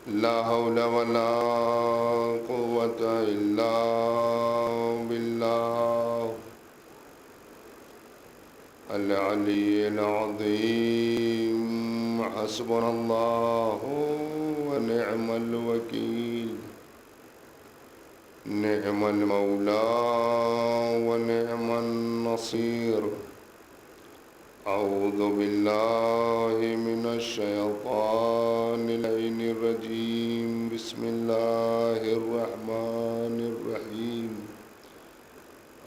لا حول ولا قوة إلا بالله العلي العظيم. حسبنا الله ونعم الوكيل، نعم المولى ونعم النصير. أعوذ بالله من الشيطان اللعين الرجيم. بسم الله الرحمن الرحيم.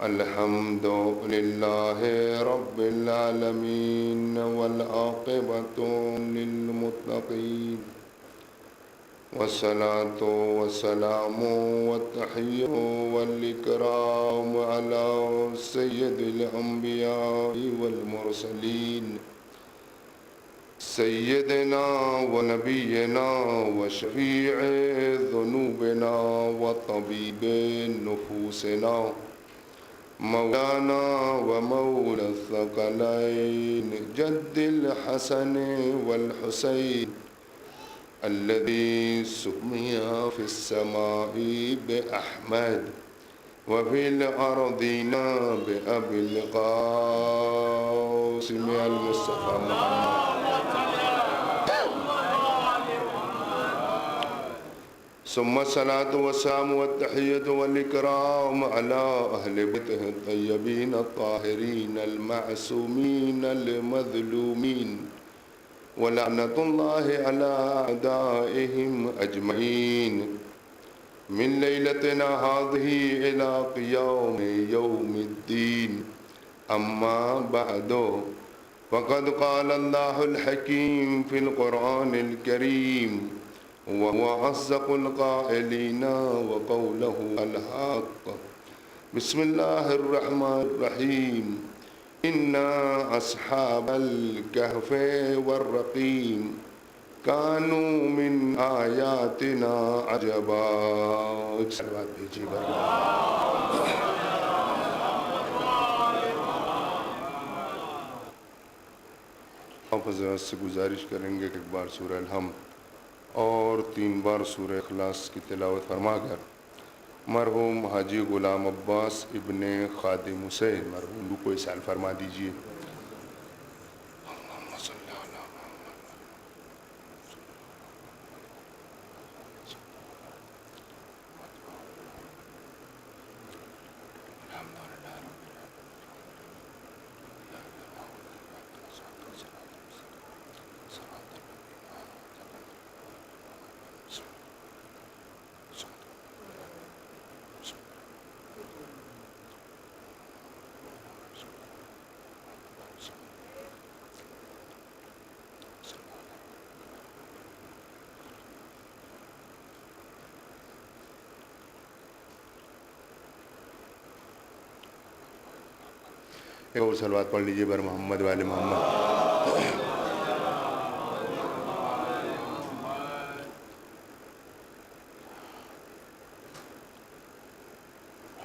الحمد لله رب العالمين والعاقبة للمتقين، والصلاة والسلام والتحية والإكرام على سيد الأنبياء والمرسلين، سيدنا ونبينا وشفيع ذنوبنا وطبيب نفوسنا، مولانا ومولى الثقلين جد الحسن والحسين، الذي سمي في السماء بأحمد وفي الأرضين بأبي القاسم المصطفى محمد. ثم الصلاة والسلام والتحية والإكرام على أهل بيته الطيبين الطاهرين المعصومين المظلومين، ولعنة الله على أعدائهم أجمعين من ليلتنا هذه إلى قيام يوم الدين. أما بعد، فقد قال الله الحكيم في القرآن الكريم، وهو أصدق القائلين وقوله الحق. بسم الله الرحمن الرحيم. إن أصحاب الكهف والرقيم كانوا من آياتنا عجبا. آپ حضرات سے گزارش کریں گے کہ ایک بار سورہ الحمد اور 3 بار سورہ اخلاص کی تلاوت فرما کر مرحوم حاجی غلام عباس ابن خادم حسین مرحوم کو احسان فرما دیجیے. ایک اور صلوات پڑھ لیجئے بر محمد والے محمد.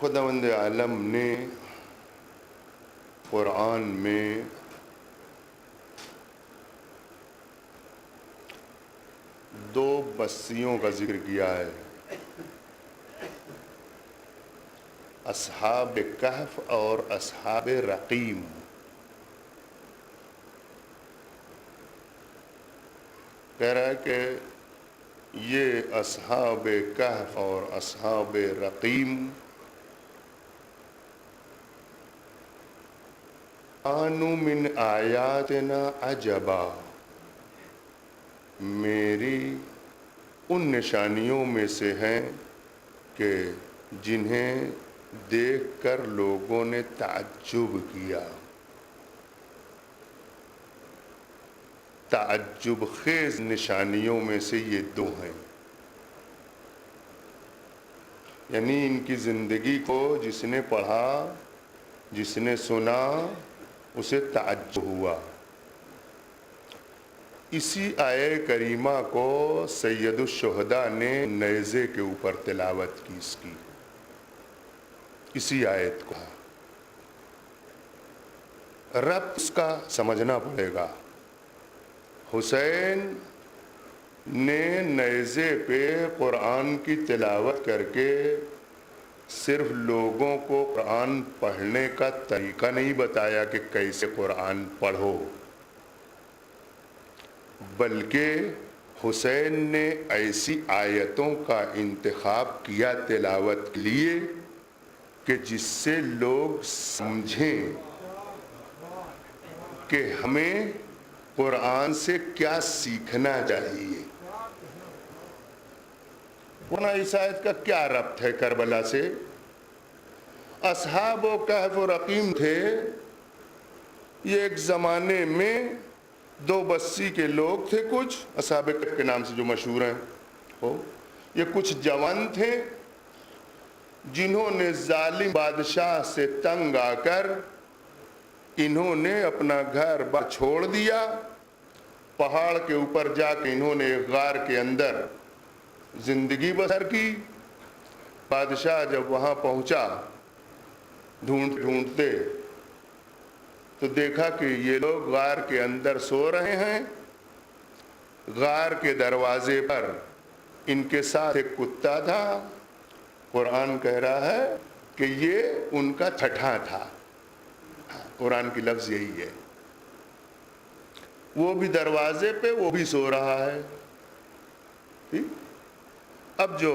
خداوند عالم نے قرآن میں دو بستیوں کا ذکر کیا ہے، اصحاب کہف اور اصحاب رقیم. کہہ رہا ہے کہ یہ اصحاب کہف اور اصحاب رقیم کانوا من آیاتنا عجبا، میری ان نشانیوں میں سے ہیں کہ جنہیں دیکھ کر لوگوں نے تعجب کیا. تعجب خیز نشانیوں میں سے یہ دو ہیں، یعنی ان کی زندگی کو جس نے پڑھا، جس نے سنا، اسے تعجب ہوا. اسی آیہ کریمہ کو سید الشہداء نے نیزے کے اوپر تلاوت کی اس کی، اسی آیت کو. رب اس کا سمجھنا پڑے گا. حسین نے نیزے پہ قرآن کی تلاوت کر کے صرف لوگوں کو قرآن پڑھنے کا طریقہ نہیں بتایا کہ کیسے قرآن پڑھو، بلکہ حسین نے ایسی آیتوں کا انتخاب کیا تلاوت کے لیے کہ جس سے لوگ سمجھیں کہ ہمیں قرآن سے کیا سیکھنا چاہیے۔ ورنہ اس آیت کا کیا ربط ہے کربلا سے؟ اصحاب و کہف و رقیم تھے، یہ ایک زمانے میں دو بستی کے لوگ تھے، کچھ اصحاب کہف کے نام سے جو مشہور ہیں، یہ کچھ جوان تھے جنہوں نے ظالم بادشاہ سے تنگ آ کر انہوں نے اپنا گھر بار چھوڑ دیا، پہاڑ کے اوپر جا کے انہوں نے ایک غار کے اندر زندگی بسر کی۔ بادشاہ جب وہاں پہنچا ڈھونڈتے تو دیکھا کہ یہ لوگ غار کے اندر سو رہے ہیں، غار کے دروازے پر ان کے ساتھ ایک کتا تھا۔ قرآن کہہ رہا ہے کہ یہ ان کا چھٹا تھا، قرآن کی لفظ یہی ہے، وہ بھی دروازے پہ وہ بھی سو رہا ہے۔ اب جو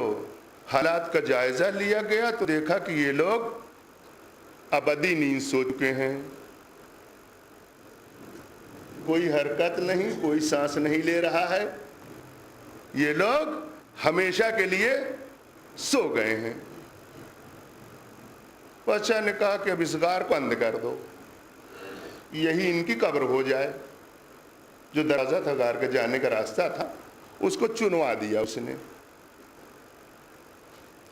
حالات کا جائزہ لیا گیا تو دیکھا کہ یہ لوگ ابدی نیند سو چکے ہیں، کوئی حرکت نہیں، کوئی سانس نہیں لے رہا ہے، یہ لوگ ہمیشہ کے لیے سو گئے ہیں۔ بادشاہ نے کہا کہ اب اس غار کو بند کر دو، یہی ان کی قبر ہو جائے۔ جو دروازہ تھا غار کے جانے کا راستہ تھا اس کو چنوا دیا اس نے،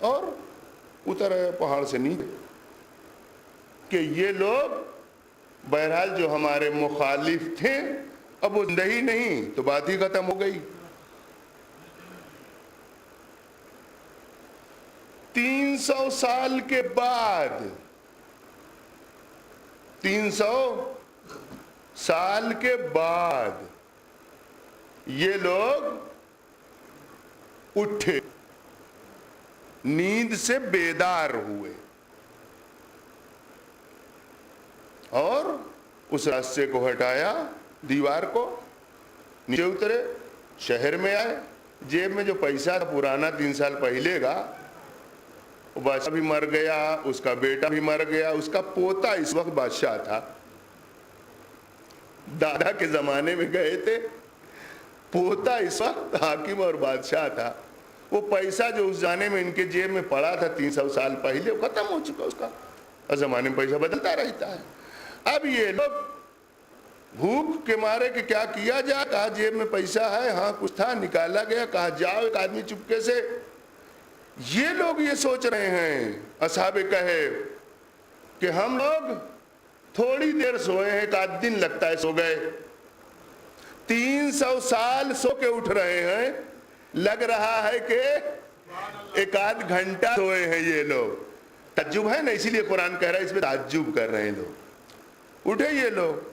اور اتر آئے پہاڑ سے نیچے کہ یہ لوگ بہرحال جو ہمارے مخالف تھے اب وہ زندہ ہی نہیں، تو بات ہی ختم ہو گئی۔ 300 سال کے بعد، 300 سال کے بعد یہ لوگ اٹھے، نیند سے بیدار ہوئے اور اس راستے کو ہٹایا، دیوار کو، نیچے اترے، شہر میں آئے۔ جیب میں جو پیسہ تھا پرانا 3 سال پہلے کا، وہ بادشاہ بھی مر گیا، اس کا بیٹا بھی مر گیا، اس کا پوتا اس وقت بادشاہ تھا۔ دادا کے زمانے میں گئے تھے، پوتا اس وقت حاکم اور بادشاہ تھا۔ وہ پیسہ جو اس زمانے میں ان کے جیب میں پڑا تھا 300 سال پہلے، وہ ختم ہو چکا اس کا، اور زمانے میں پیسہ بدلتا رہتا ہے۔ اب یہ لوگ بھوک کے مارے کہ کیا کیا جائے، کہا جیب میں پیسہ ہے، ہاں کچھ تھا، نکالا گیا، کہا جاؤ، ایک آدمی چپکے سے۔ یہ لوگ یہ سوچ رہے ہیں اصحاب کہف کہ ہم لوگ تھوڑی دیر سوئے ہیں، ایک آدھ دن لگتا ہے سو گئے، 300 سال سو کے اٹھ رہے ہیں، لگ رہا ہے کہ ایک آدھ گھنٹہ سوئے ہیں یہ لوگ۔ تعجب ہے نا، اسی لیے قرآن کہہ رہا ہے اس میں تعجب کر رہے ہیں لوگ۔ اٹھے یہ لوگ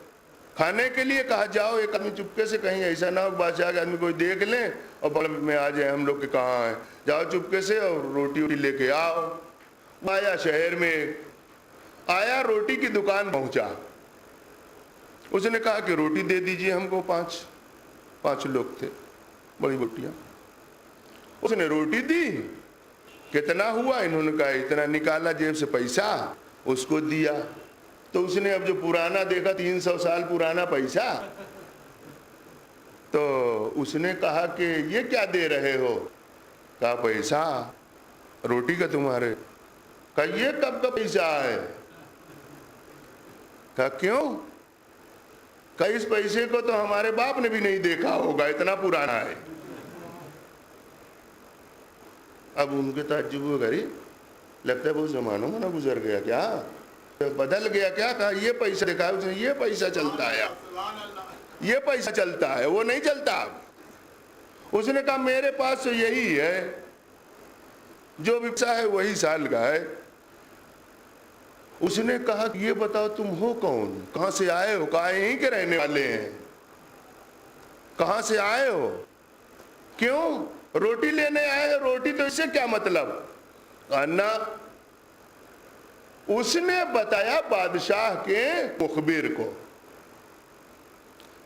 کھانے کے لیے، کہا جاؤ، ایک آدمی چپکے سے، کہیں ایسا نہ ہو بادشاہ کے آدمی کوئی دیکھ لیں اور بغل میں آ جائے ہم لوگ کہ کہاں ہیں، جاؤ چپکے سے اور روٹی لے کے آؤ۔ آیا شہر میں، آیا روٹی کی دکان پہنچا، اس نے کہا کہ روٹی دے دیجئے ہم کو، 5 لوگ تھے، بڑی روٹیاں۔ اس نے روٹی دی، کتنا ہوا، انہوں نے کہا اتنا، نکالا جیب سے پیسہ، اس کو دیا۔ تو اس نے اب جو پرانا دیکھا 300 سال پرانا پیسہ، تو اس نے کہا کہ یہ کیا دے رہے ہو؟ کہا پیسہ روٹی کا تمہارے۔ کہا یہ کب کا پیسہ ہے؟ کہا کیوں؟ کہا اس پیسے کو تو ہمارے باپ نے بھی نہیں دیکھا ہوگا، اتنا پرانا ہے۔ اب ان کے تعجب ہو گئی، لگتا ہے بہت زمانوں میں نہ گزر گیا کیا، بدل گیا کیا؟ کہا یہ پیسہ دکھایا اس نے، یہ پیسہ چلتا ہے، یہ پیسہ چلتا ہے، وہ نہیں چلتا۔ اس نے کہا میرے پاس تو یہی ہے، جو بھی پیسہ ہے وہی سال کا ہے۔ اس نے کہا کہ یہ بتاؤ تم ہو کون، کہاں سے آئے ہو؟ کہا یہیں کے رہنے والے ہیں۔ کہاں سے آئے ہو؟ کیوں روٹی لینے آئے ہیں, روٹی تو اس سے کیا مطلب؟ کہنا اس نے بتایا بادشاہ کے مخبر کو.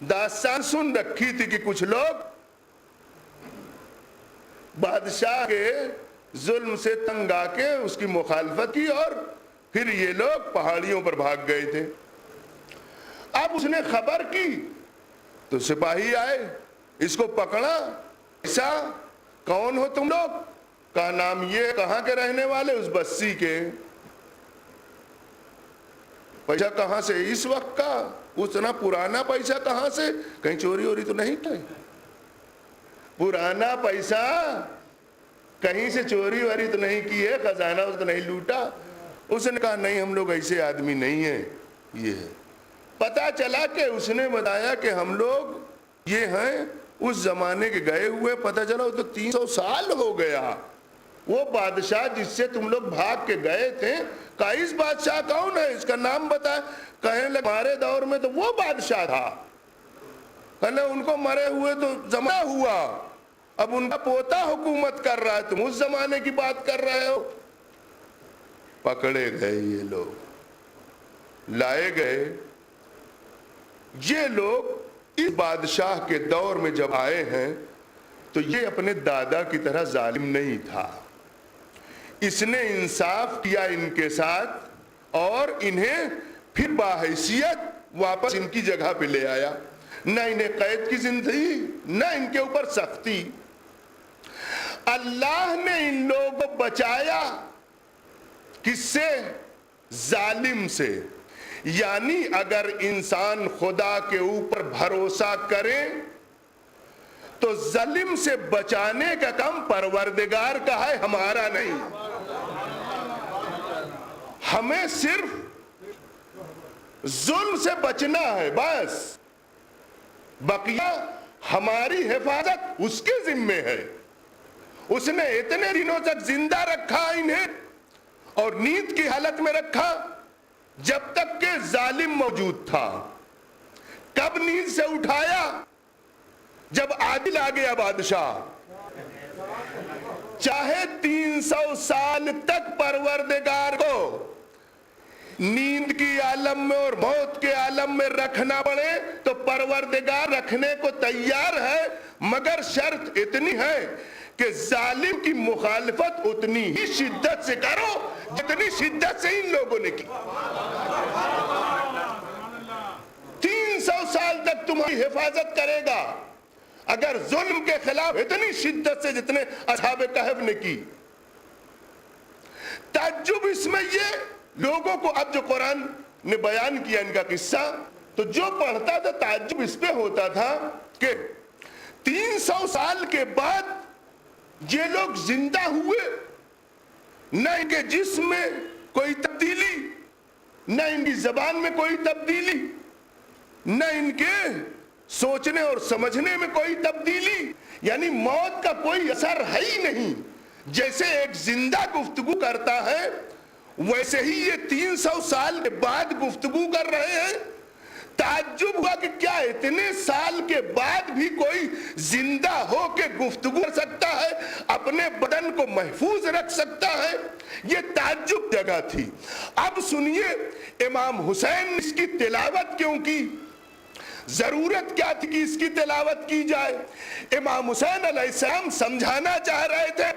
داستان سن رکھی تھی کہ کچھ لوگ بادشاہ کے ظلم سے تنگ آ کے اس کی مخالفت کی اور پھر یہ لوگ پہاڑیوں پر بھاگ گئے تھے. اب اس نے خبر کی تو سپاہی آئے, اس کو پکڑا. ایسا کون ہو تم لوگ؟ کہا نام یہ. کہاں کے رہنے والے؟ اس بستی کے. پیسہ کہاں سے اس وقت کا؟ اتنا پرانا پیسہ کہاں سے؟ کہیں چوری ووری تو نہیں تھا؟ پرانا پیسہ کہیں سے چوری واری تو نہیں کی ہے؟ خزانہ اس کو نہیں لوٹا؟ اس نے کہا نہیں, ہم لوگ ایسے آدمی نہیں ہیں. یہ ہے. پتا چلا کہ اس نے بتایا کہ ہم لوگ یہ ہیں اس زمانے کے گئے ہوئے. پتا چلا وہ تو 300 سال ہو گیا. وہ بادشاہ جس سے تم لوگ بھاگ کے گئے تھے, کہا اس بادشاہ کون ہے؟ اس کا نام بتا. کہنے لگے ہمارے دور میں تو وہ بادشاہ تھا. کہنے ان کو مرے ہوئے تو زمانہ ہوا, اب ان کا پوتا حکومت کر رہا ہے, تم اس زمانے کی بات کر رہے ہو. پکڑے گئے یہ لوگ, لائے گئے. یہ لوگ اس بادشاہ کے دور میں جب آئے ہیں تو یہ اپنے دادا کی طرح ظالم نہیں تھا. اس نے انصاف کیا ان کے ساتھ اور انہیں پھر باحیثیت واپس ان کی جگہ پہ لے آیا. نہ انہیں قید کی زندگی, نہ ان کے اوپر سختی. اللہ نے ان لوگوں کو بچایا کس سے؟ ظالم سے. یعنی اگر انسان خدا کے اوپر بھروسہ کرے تو ظلم سے بچانے کا کام پروردگار کا ہے, ہمارا نہیں. ہمیں صرف ظلم سے بچنا ہے بس, بقیہ ہماری حفاظت اس کے ذمے ہے. اس نے اتنے دنوں تک زندہ رکھا انہیں اور نیند کی حالت میں رکھا جب تک کہ ظالم موجود تھا. کب نیند سے اٹھایا؟ جب عادل آ گیا بادشاہ. چاہے 300 سال تک پروردگار کو نیند کی عالم میں اور موت کے عالم میں رکھنا پڑے تو پروردگار رکھنے کو تیار ہے, مگر شرط اتنی ہے کہ ظالم کی مخالفت اتنی ہی شدت سے کرو جتنی شدت سے ان لوگوں نے کی. 300 سال تک تمہاری حفاظت کرے گا اگر ظلم کے خلاف اتنی شدت سے جتنے اصحاب کہف نے کی. تعجب اس میں یہ لوگوں کو, اب جو قرآن نے بیان کیا ان کا قصہ, تو جو پڑھتا تھا تعجب اس پہ ہوتا تھا کہ 300 سال کے بعد یہ لوگ زندہ ہوئے, نہ ان کے جسم میں کوئی تبدیلی, نہ ان کی زبان میں کوئی تبدیلی, نہ ان کے سوچنے اور سمجھنے میں کوئی تبدیلی. یعنی موت کا کوئی اثر ہے ہی نہیں. جیسے ایک زندہ گفتگو کرتا ہے ویسے ہی یہ 300 سال کے بعد گفتگو کر رہے ہیں. تعجب ہوا کہ کیا اتنے سال کے بعد بھی کوئی زندہ ہو کے گفتگو کر سکتا ہے, اپنے بدن کو محفوظ رکھ سکتا ہے؟ یہ تعجب جگہ تھی. اب سنیے امام حسین اس کی تلاوت کیوں کی, ضرورت کیا تھی کہ اس کی تلاوت کی جائے؟ امام حسین علیہ السلام سمجھانا چاہ رہے تھے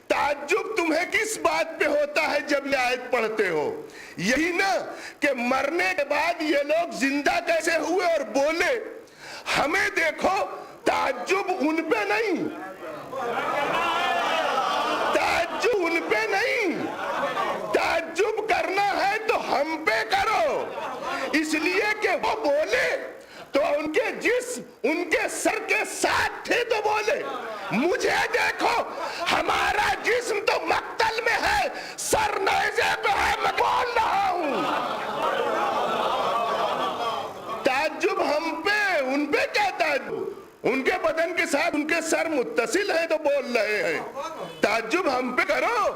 تعجب تمہیں کس بات پہ ہوتا ہے جب یہ آیت پڑھتے ہو؟ یہی نا کہ مرنے کے بعد یہ لوگ زندہ کیسے ہوئے اور بولے. ہمیں دیکھو تعجب ان پہ نہیں, تعجب ان پہ نہیں, تعجب کرنا ہے تو ہم پہ کرو. اس لیے کہ وہ بولے تو ان کے جسم ان کے سر کے ساتھ تھے تو بولے. مجھے دیکھو ہمارا جسم تو مقتل میں ہے, سر نیزے پہ ہے, میں بول رہا ہوں. تعجب ہم پہ, ان پہ کیا تعجب؟ ان کے بدن کے ساتھ ان کے سر متصل ہیں تو بول رہے ہیں. تعجب ہم پہ کرو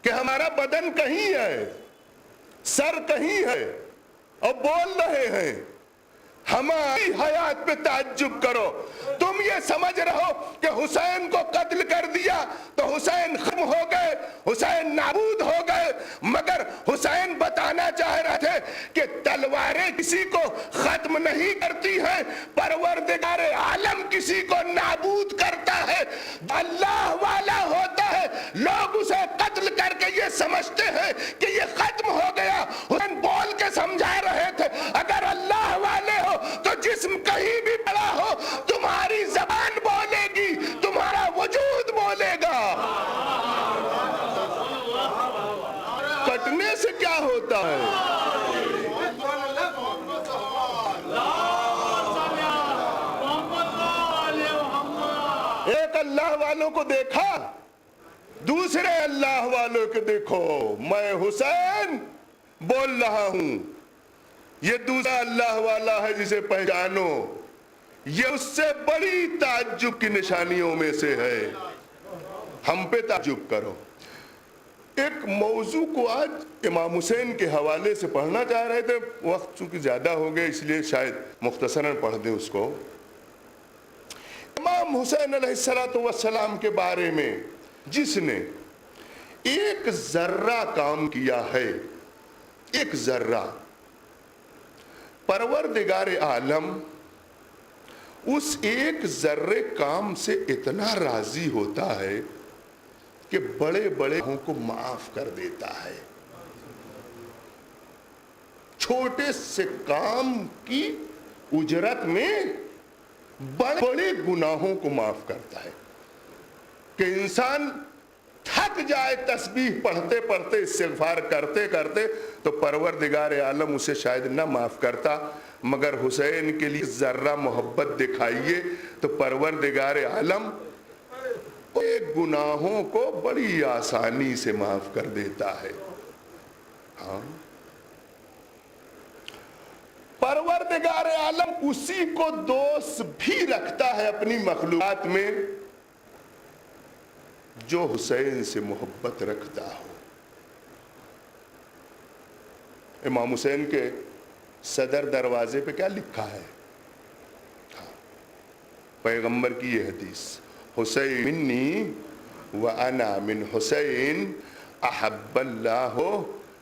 کہ ہمارا بدن کہیں ہے, سر کہیں ہے اور بول رہے ہیں. ہماری حیات پہ تعجب کرو. تم یہ سمجھ رہو کہ حسین کو قتل کر دیا تو حسین ختم ہو گئے, حسین نابود ہو گئے, مگر حسین بتانا چاہ رہے تھے کہ تلواریں کسی کو ختم نہیں کرتی ہیں, پروردگار عالم کسی کو نابود کرتا ہے. اللہ والا ہوتا ہے, لوگ اسے قتل کر کے یہ سمجھتے ہیں کہ یہ ختم ہو گیا. حسین بول کے سمجھا رہے تھے اگر اللہ والے ہو تو جسم کہیں بھی پڑا ہو تمہاری زبان بولے گی, تمہارا وجود بولے گا. کٹنے سے کیا ہوتا ہے؟ ایک اللہ والوں کو دیکھا, دوسرے اللہ والوں کو دیکھو, میں حسین بول رہا ہوں, یہ دوسرا اللہ والا ہے جسے پہچانو. یہ اس سے بڑی تعجب کی نشانیوں میں سے ہے. ہم پہ تعجب کرو. ایک موضوع کو آج امام حسین کے حوالے سے پڑھنا چاہ رہے تھے, وقت چونکہ زیادہ ہو گئے اس لیے شاید مختصراً پڑھ دیں اس کو. امام حسین علیہ السلام کے بارے میں جس نے ایک ذرہ کام کیا ہے, ایک ذرہ, پروردگار عالم اس ایک ذرے کام سے اتنا راضی ہوتا ہے کہ بڑے بڑے کو معاف کر دیتا ہے. چھوٹے سے کام کی اجرت میں بڑے بڑے گناہوں کو معاف کرتا ہے. کہ انسان تھک جائے تسبیح پڑھتے پڑھتے استغفار کرتے کرتے تو پروردگار عالم اسے شاید نہ معاف کرتا, مگر حسین کے لیے ذرہ محبت دکھائیے تو پروردگار عالم گناہوں کو بڑی آسانی سے معاف کر دیتا ہے. ہاں, پروردگار عالم اسی کو دوست بھی رکھتا ہے اپنی مخلوقات میں جو حسین سے محبت رکھتا ہو. امام حسین کے صدر دروازے پہ کیا لکھا ہے؟ پیغمبر کی یہ حدیث, حسین منی وانا من حسین احب اللہ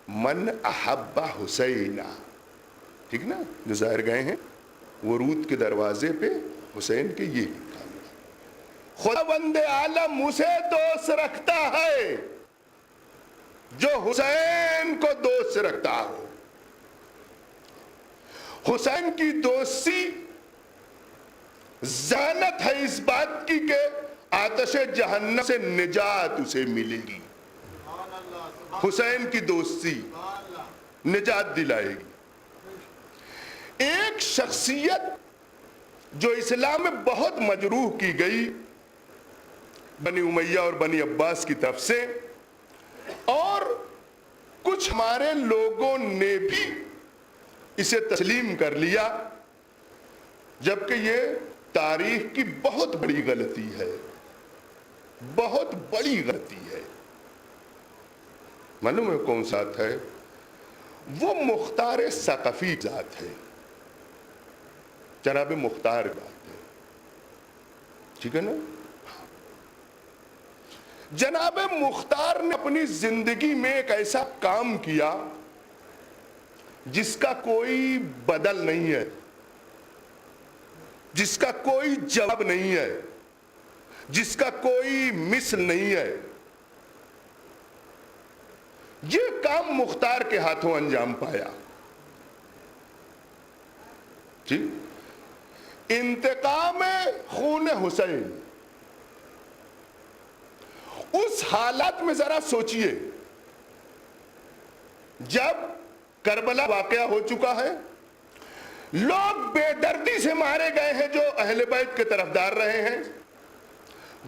من احب حسینا. ٹھیک نا, جو ظاہر گئے ہیں ورود کے دروازے پہ حسین کے یہ لکھا ہے, خداوند عالم اسے دوست رکھتا ہے جو حسین کو دوست رکھتا ہو. حسین کی دوستی ضمانت ہے اس بات کی کہ آتش جہنم سے نجات اسے ملے گی. حسین کی دوستی نجات دلائے گی. ایک شخصیت جو اسلام میں بہت مجروح کی گئی بنی امیہ اور بنی عباس کی طرف سے, اور کچھ ہمارے لوگوں نے بھی اسے تسلیم کر لیا, جبکہ یہ تاریخ کی بہت بڑی غلطی ہے, بہت بڑی غلطی ہے. معلوم ہے کون ساتھ ہے؟ وہ مختار ثقفی ذات ہے, جناب مختار بات ہے. ٹھیک ہے نا؟ جناب مختار نے اپنی زندگی میں ایک ایسا کام کیا جس کا کوئی بدل نہیں ہے, جس کا کوئی جواب نہیں ہے, جس کا کوئی مثل نہیں ہے. یہ کام مختار کے ہاتھوں انجام پایا. جی, انتقام خون حسین. اس حالت میں ذرا سوچئے, جب کربلا واقعہ ہو چکا ہے, لوگ بے دردی سے مارے گئے ہیں جو اہل بیت کے طرفدار رہے ہیں,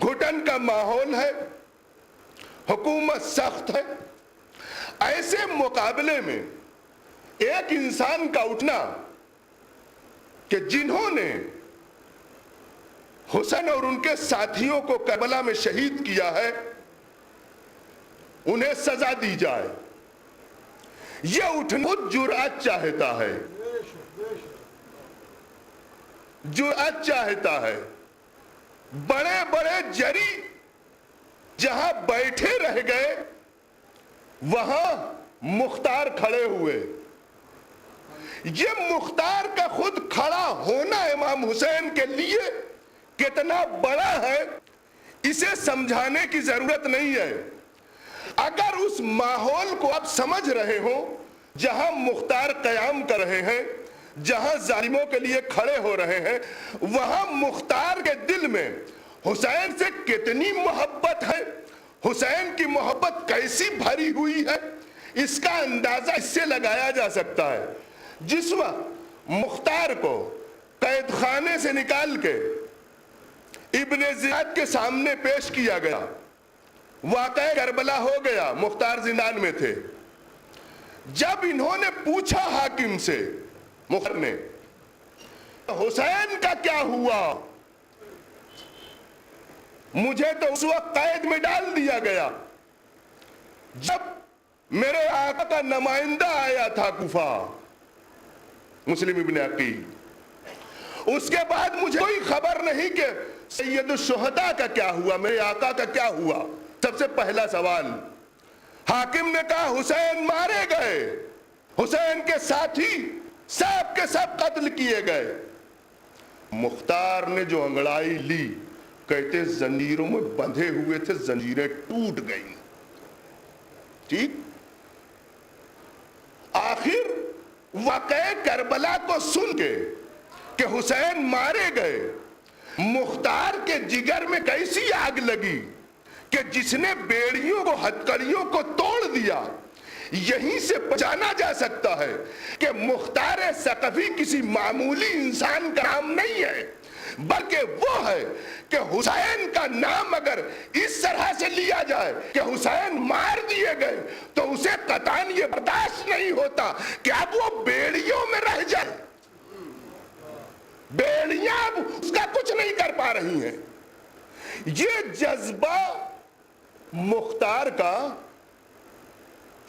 گھٹن کا ماحول ہے, حکومت سخت ہے. ایسے مقابلے میں ایک انسان کا اٹھنا کہ جنہوں نے حسین اور ان کے ساتھیوں کو کربلا میں شہید کیا ہے انہیں سزا دی جائے, یہ اٹھنا خود جرأت چاہتا ہے. جرأت چاہتا ہے. بڑے بڑے جری جہاں بیٹھے رہ گئے وہاں مختار کھڑے ہوئے. یہ مختار کا خود کھڑا ہونا امام حسین کے لیے کتنا بڑا ہے اسے سمجھانے کی ضرورت نہیں ہے. اگر اس ماحول کو آپ سمجھ رہے ہو جہاں مختار قیام کر رہے ہیں، جہاں ظالموں کے لیے کھڑے ہو رہے ہیں، وہاں مختار کے دل میں حسین سے کتنی محبت ہے، حسین کی محبت کیسی بھری ہوئی ہے، اس کا اندازہ اس سے لگایا جا سکتا ہے. جس وقت مختار کو قید خانے سے نکال کے ابن زیاد کے سامنے پیش کیا گیا، واقعہ کربلا ہو گیا، مختار زندان میں تھے. جب انہوں نے پوچھا حاکم سے، مختار نے، حسین کا کیا ہوا؟ مجھے تو اس وقت قید میں ڈال دیا گیا جب میرے آقا کا نمائندہ آیا تھا کوفہ، مسلم ابن عقیل. اس کے بعد مجھے کوئی خبر نہیں کہ سید الشہداء کا کیا ہوا، میرے آقا کا کیا ہوا. سب سے پہلا سوال. حاکم نے کہا حسین مارے گئے، حسین کے ساتھی سب کے سب قتل کیے گئے. مختار نے جو انگڑائی لی، کہتے زنجیروں میں بندھے ہوئے تھے، زنجیریں ٹوٹ گئیں. ٹھیک. آخر واقعہ کربلا کو سن کے کہ حسین مارے گئے، مختار کے جگر میں کیسی آگ لگی کہ جس نے بیڑیوں کو، ہتکڑیوں کو توڑ دیا. یہیں سے پہچانا جا سکتا ہے کہ مختار ثقفی کسی معمولی انسان کا نام نہیں ہے، بلکہ وہ ہے کہ حسین کا نام اگر اس طرح سے لیا جائے کہ حسین مار دیے گئے تو اسے قطعاً یہ برداشت نہیں ہوتا کہ اب وہ بیڑیوں میں رہ جائے. بیڑیاں اب اس کا کچھ نہیں کر پا رہی ہیں. یہ جذبہ مختار کا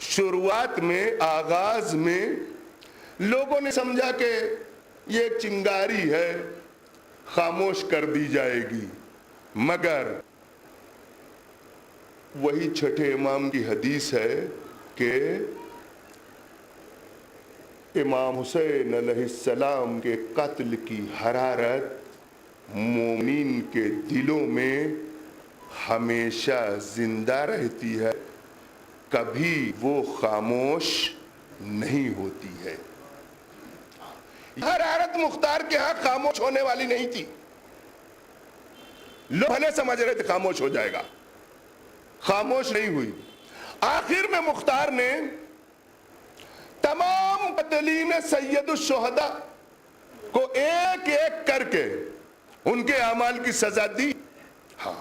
شروعات میں، آغاز میں لوگوں نے سمجھا کہ یہ ایک چنگاری ہے، خاموش کر دی جائے گی. مگر وہی چھٹے امام کی حدیث ہے کہ امام حسین علیہ السلام کے قتل کی حرارت مومنین کے دلوں میں ہمیشہ زندہ رہتی ہے، کبھی وہ خاموش نہیں ہوتی ہے. حرارت مختار کے ہاں خاموش ہونے والی نہیں تھی. لوگ بھلے سمجھ رہے تھے خاموش ہو جائے گا، خاموش نہیں ہوئی. آخر میں مختار نے تمام قاتلین سید الشہداء کو ایک ایک کر کے ان کے اعمال کی سزا دی. ہاں،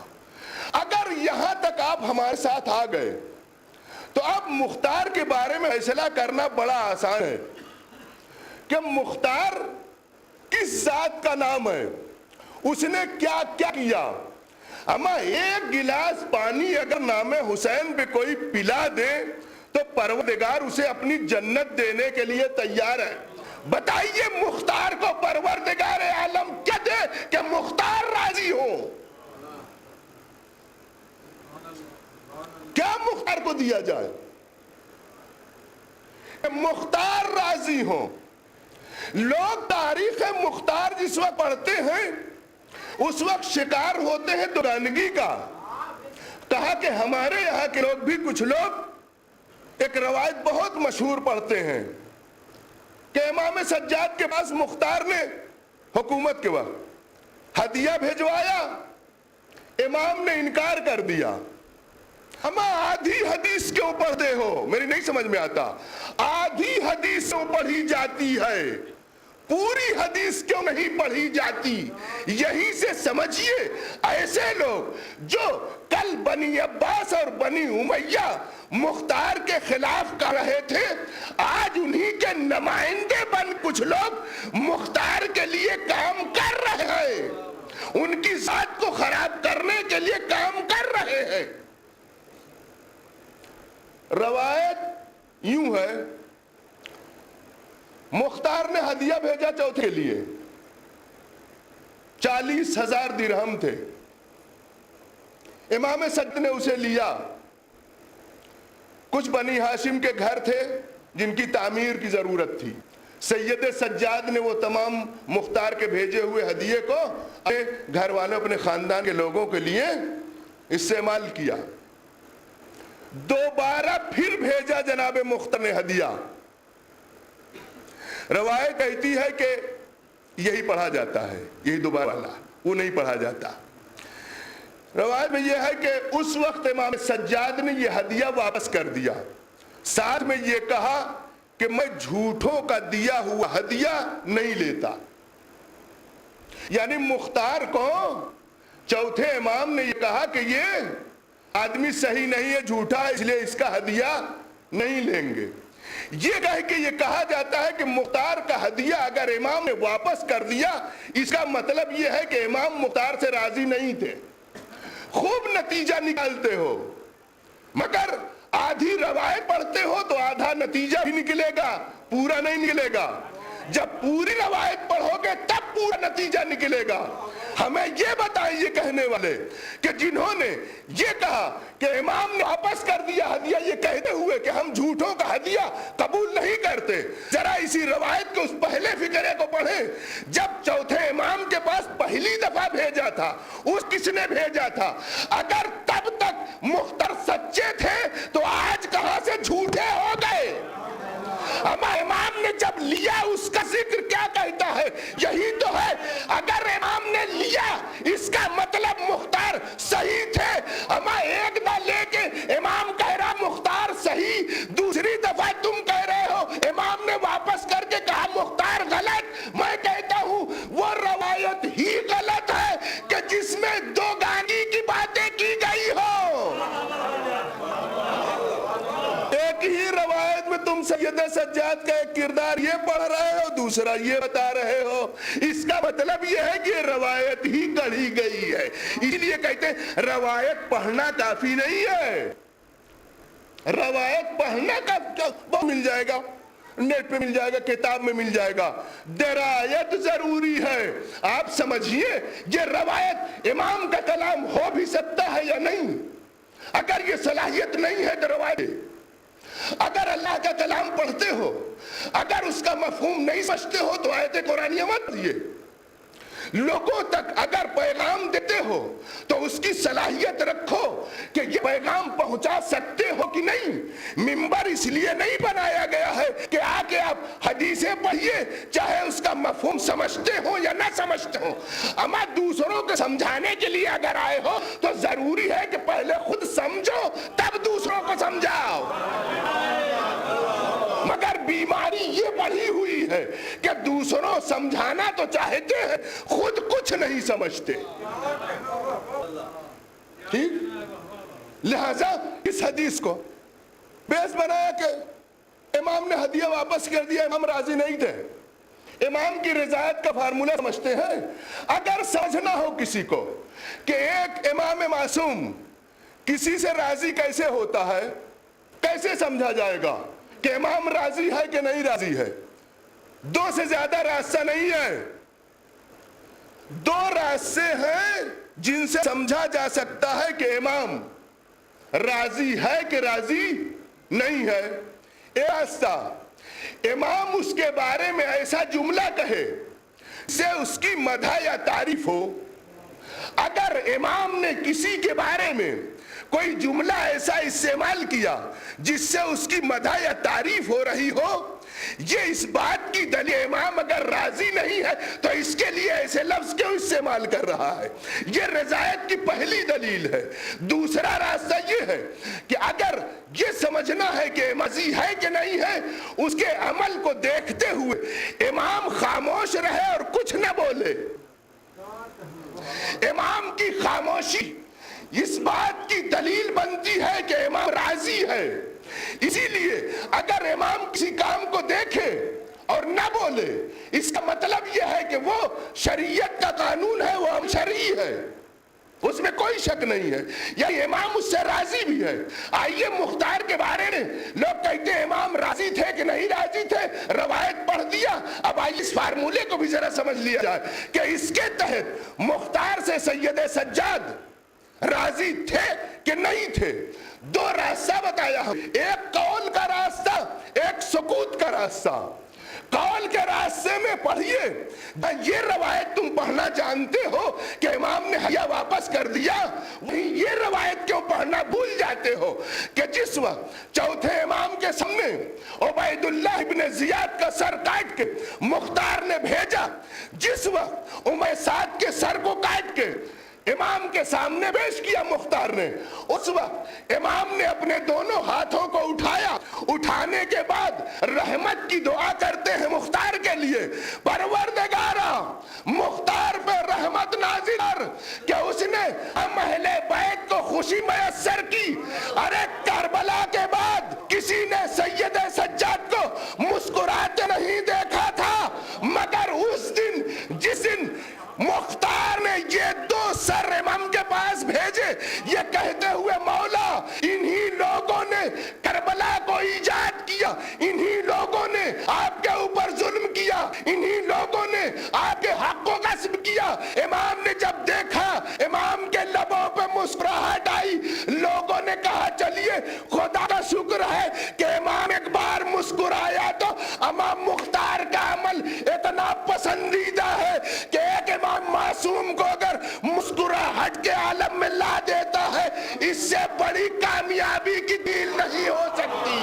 اگر یہاں تک آپ ہمارے ساتھ آ گئے تو اب مختار کے بارے میں فیصلہ کرنا بڑا آسان ہے کہ مختار کس ذات کا نام ہے، اس نے کیا کیا کیا. اما ایک گلاس پانی اگر نام حسین پہ کوئی پلا دے تو پروردگار اسے اپنی جنت دینے کے لیے تیار ہے. بتائیے مختار کو پروردگار عالم کیا دے کہ مختار راضی ہو؟ کیا مختار کو دیا جائے کہ مختار راضی ہو؟ لوگ تاریخ مختار جس وقت پڑھتے ہیں اس وقت شکار ہوتے ہیں دورانگی کا. کہا کہ ہمارے یہاں کے لوگ بھی کچھ لوگ ایک روایت بہت مشہور پڑھتے ہیں کہ امام سجاد کے پاس مختار نے حکومت کے وقت ہدیہ بھیجوایا، امام نے انکار کر دیا. ہم آدھی حدیث کیوں پڑھتے ہو؟ میری نہیں سمجھ میں آتا. آدھی حدیث کیوں پڑھی جاتی ہے، پوری حدیث کیوں نہیں پڑھی جاتی؟ یہیں سے سمجھیے ایسے لوگ جو کل بنی عباس اور بنی امیہ مختار کے خلاف کر رہے تھے، آج انہی کے نمائندے بن کچھ لوگ مختار کے لیے کام کر رہے ہیں، ان کی ذات کو خراب کرنے کے لیے کام کر رہے ہیں. روایت یوں ہے، مختار نے ہدیہ بھیجا چوتھے کے لیے. 40,000 درہم تھے. امام سجاد نے اسے لیا. کچھ بنی ہاشم کے گھر تھے جن کی تعمیر کی ضرورت تھی. سید سجاد نے وہ تمام مختار کے بھیجے ہوئے ہدیے کو اپنے گھر والوں اپنے خاندان کے لوگوں کے لیے استعمال کیا. دوبارہ پھر بھیجا جناب مختار نے ہدیہ. روایت کہتی ہے کہ یہی پڑھا جاتا ہے, یہی دوبارہ والا, وہ نہیں پڑھا جاتا. روایت میں یہ ہے کہ اس وقت امام سجاد نے یہ ہدیہ واپس کر دیا, ساتھ میں یہ کہا کہ میں جھوٹوں کا دیا ہوا ہدیہ نہیں لیتا. یعنی مختار کو چوتھے امام نے یہ کہا کہ یہ آدمی صحیح نہیں ہے, جھوٹا ہے, اس لیے اس کا ہدیہ نہیں لیں گے. یہ کہا جاتا ہے کہ مختار کا ہدیہ اگر امام نے واپس کر دیا, اس کا مطلب یہ ہے کہ امام مختار سے راضی نہیں تھے. خوب نتیجہ نکالتے ہو, مگر آدھی روایت پڑھتے ہو تو آدھا نتیجہ بھی نکلے گا, پورا نہیں نکلے گا. جب پوری روایت پڑھو گے تب پورا نتیجہ نکلے گا. ہمیں یہ بتائیں یہ کہنے والے کہ جنہوں نے یہ کہا کہ امام نے واپس کر دیا ہدیہ, یہ کہتے ہوئے کہ ہم جھوٹوں کا ہدیہ قبول نہیں کرتے, ذرا اسی روایت کے اس پہلے فقرے کو پڑھیں. جب چوتھے امام کے پاس پہلی دفعہ بھیجا تھا, اس کس نے بھیجا تھا؟ اگر تب تک مختار سچے تھے تو آج کہاں سے جھوٹے ہو گئے؟ ہمارے امام نے جب لیا اس کا ذکر کیا کہتا ہے؟ یہی تو ہے. اگر امام نے لیا اس کا مطلب مختار صحیح تھے. ہمارے ایک نہ لے کے امام کہہ رہا مختار صحیح, دوسری دفعہ تم کہہ رہے ہو امام نے واپس کر کے کہا مختار غلط. میں کہتا ہوں وہ روایت ہی غلط ہے کہ جس میں دو گانی کی باتیں کی گئی ہو. ایک ہی روایت میں تم سید سجاد کا ایک کردار یہ پڑھ رہے ہو, دوسرا یہ بتا رہے ہو. اس کا مطلب یہ ہے کہ روایت ہی گڑھی گئی ہے. اس لیے کہتے ہیں روایت پڑھنا کافی نہیں ہے. روایت پڑھنا کا مل جائے گا, نیٹ پہ مل جائے گا, کتاب میں مل جائے گا. درایت ضروری ہے. آپ سمجھیے یہ روایت امام کا کلام ہو بھی سکتا ہے یا نہیں. اگر یہ صلاحیت نہیں ہے تو روایت, اگر اللہ کا کلام پڑھتے ہو, اگر اس کا مفہوم نہیں سمجھتے ہو تو آیت قرآنیہ مت دیے. لوگوں تک اگر پیغام دیتے ہو تو اس کی صلاحیت رکھو کہ یہ پیغام پہنچا سکتے ہو کہ نہیں. منبر اس لیے نہیں بنایا گیا ہے کہ آ کے آپ حدیثیں پڑھیے چاہے اس کا مفہوم سمجھتے ہو یا نہ سمجھتے ہو. اما دوسروں کو سمجھانے کے لیے اگر آئے ہو تو ضروری ہے کہ پہلے خود سمجھو تب دوسروں کو سمجھاؤ. مگر بیماری یہ بڑھی ہوئی ہے کہ دوسروں سمجھانا تو چاہتے ہیں, خود کچھ نہیں سمجھتے. ٹھیک, لہذا اس حدیث کو بیس بنایا کہ امام نے ہدیہ واپس کر دیا, امام راضی نہیں تھے. امام کی رضایت کا فارمولہ سمجھتے ہیں. اگر سمجھنا ہو کسی کو کہ ایک امام معصوم کسی سے راضی کیسے ہوتا ہے, کیسے سمجھا جائے گا کہ امام راضی ہے کہ نہیں راضی ہے؟ دو سے زیادہ راستہ نہیں ہے. دو راستے ہیں جن سے سمجھا جا سکتا ہے کہ امام راضی ہے کہ راضی نہیں ہے. ایک راستہ, امام اس کے بارے میں ایسا جملہ کہے سے اس کی مدح یا تعریف ہو. اگر امام نے کسی کے بارے میں کوئی جملہ ایسا استعمال کیا جس سے اس کی مدح یا تعریف ہو رہی ہو, یہ اس بات کی دلیل امام اگر راضی نہیں ہے تو اس کے لیے ایسے لفظ کیوں استعمال کر رہا ہے. یہ رضایت کی پہلی دلیل ہے. دوسرا راستہ یہ ہے کہ اگر یہ سمجھنا ہے کہ راضی ہے کہ نہیں ہے, اس کے عمل کو دیکھتے ہوئے امام خاموش رہے اور کچھ نہ بولے. امام کی خاموشی اس بات کی دلیل بنتی ہے کہ امام راضی ہے. اسی لیے اگر امام کسی کام کو دیکھے اور نہ بولے, اس کا مطلب یہ ہے کہ وہ شریعت کا قانون ہے, وہ ہم شرعی ہے. اس میں کوئی شک نہیں ہے، یعنی امام اس سے راضی بھی ہے۔ آئیے مختار کے بارے میں لوگ کہتے ہیں امام راضی تھے کہ نہیں راضی تھے، روایت پڑھ دیا۔ اب آئیے اس فارمولے کو بھی ذرا سمجھ لیا جائے کہ اس کے تحت مختار سے سید سجاد راضی تھے کہ نہیں تھے۔ دو راستہ بتایا ہم، ایک قول کا راستہ، ایک سکوت کا راستہ۔ قول کے راستے میں پڑھیے، یہ روایت تم پڑھنا جانتے ہو کہ امام نے حیا واپس کر دیا، یہ روایت کیوں پڑھنا بھول جاتے ہو کہ جس وقت چوتھے امام کے سامنے عبید اللہ ابن زیاد کا سر کاٹ کے مختار نے بھیجا، جس وقت امیہ سعد کے سر کو کاٹ کے امام کے سامنے پیش کیا مختار نے، اس وقت امام نے اپنے دونوں ہاتھوں کو اٹھایا، اٹھانے کے بعد رحمت کی دعا کرتے ہیں مختار کے لیے، پروردگارا مختار پہ رحمت نازل کر کہ اس نے ہم اہل بیت کو خوشی میسر کی۔ ارے کربلا کے بعد کسی نے سید سجاد کو مسکراتے نہیں دیکھا تھا، مگر اس دن جس دن مختار نے یہ دو سر امام کے پاس بھیجے، یہ کہتے ہوئے مولا انہی لوگوں نے کربلا کو ایجاد کیا، انہی لوگوں نے آپ کے اوپر ظلم کیا، انہی لوگوں نے آپ کے حق کو غصب کیا۔ امام نے جب دیکھا امام کے لبوں پہ مسکراہٹ آئی، لوگوں نے کہا چلیے خدا کا شکر ہے کہ امام ایک بار مسکرایا تو امام مختار کا عمل اتنا پسندیدہ ہے کہ ایک امام معصوم کو اگر مسکراہٹ کے عالم میں لا دیتا ہے، اس سے بڑی کامیابی کی دلیل نہیں ہو سکتی۔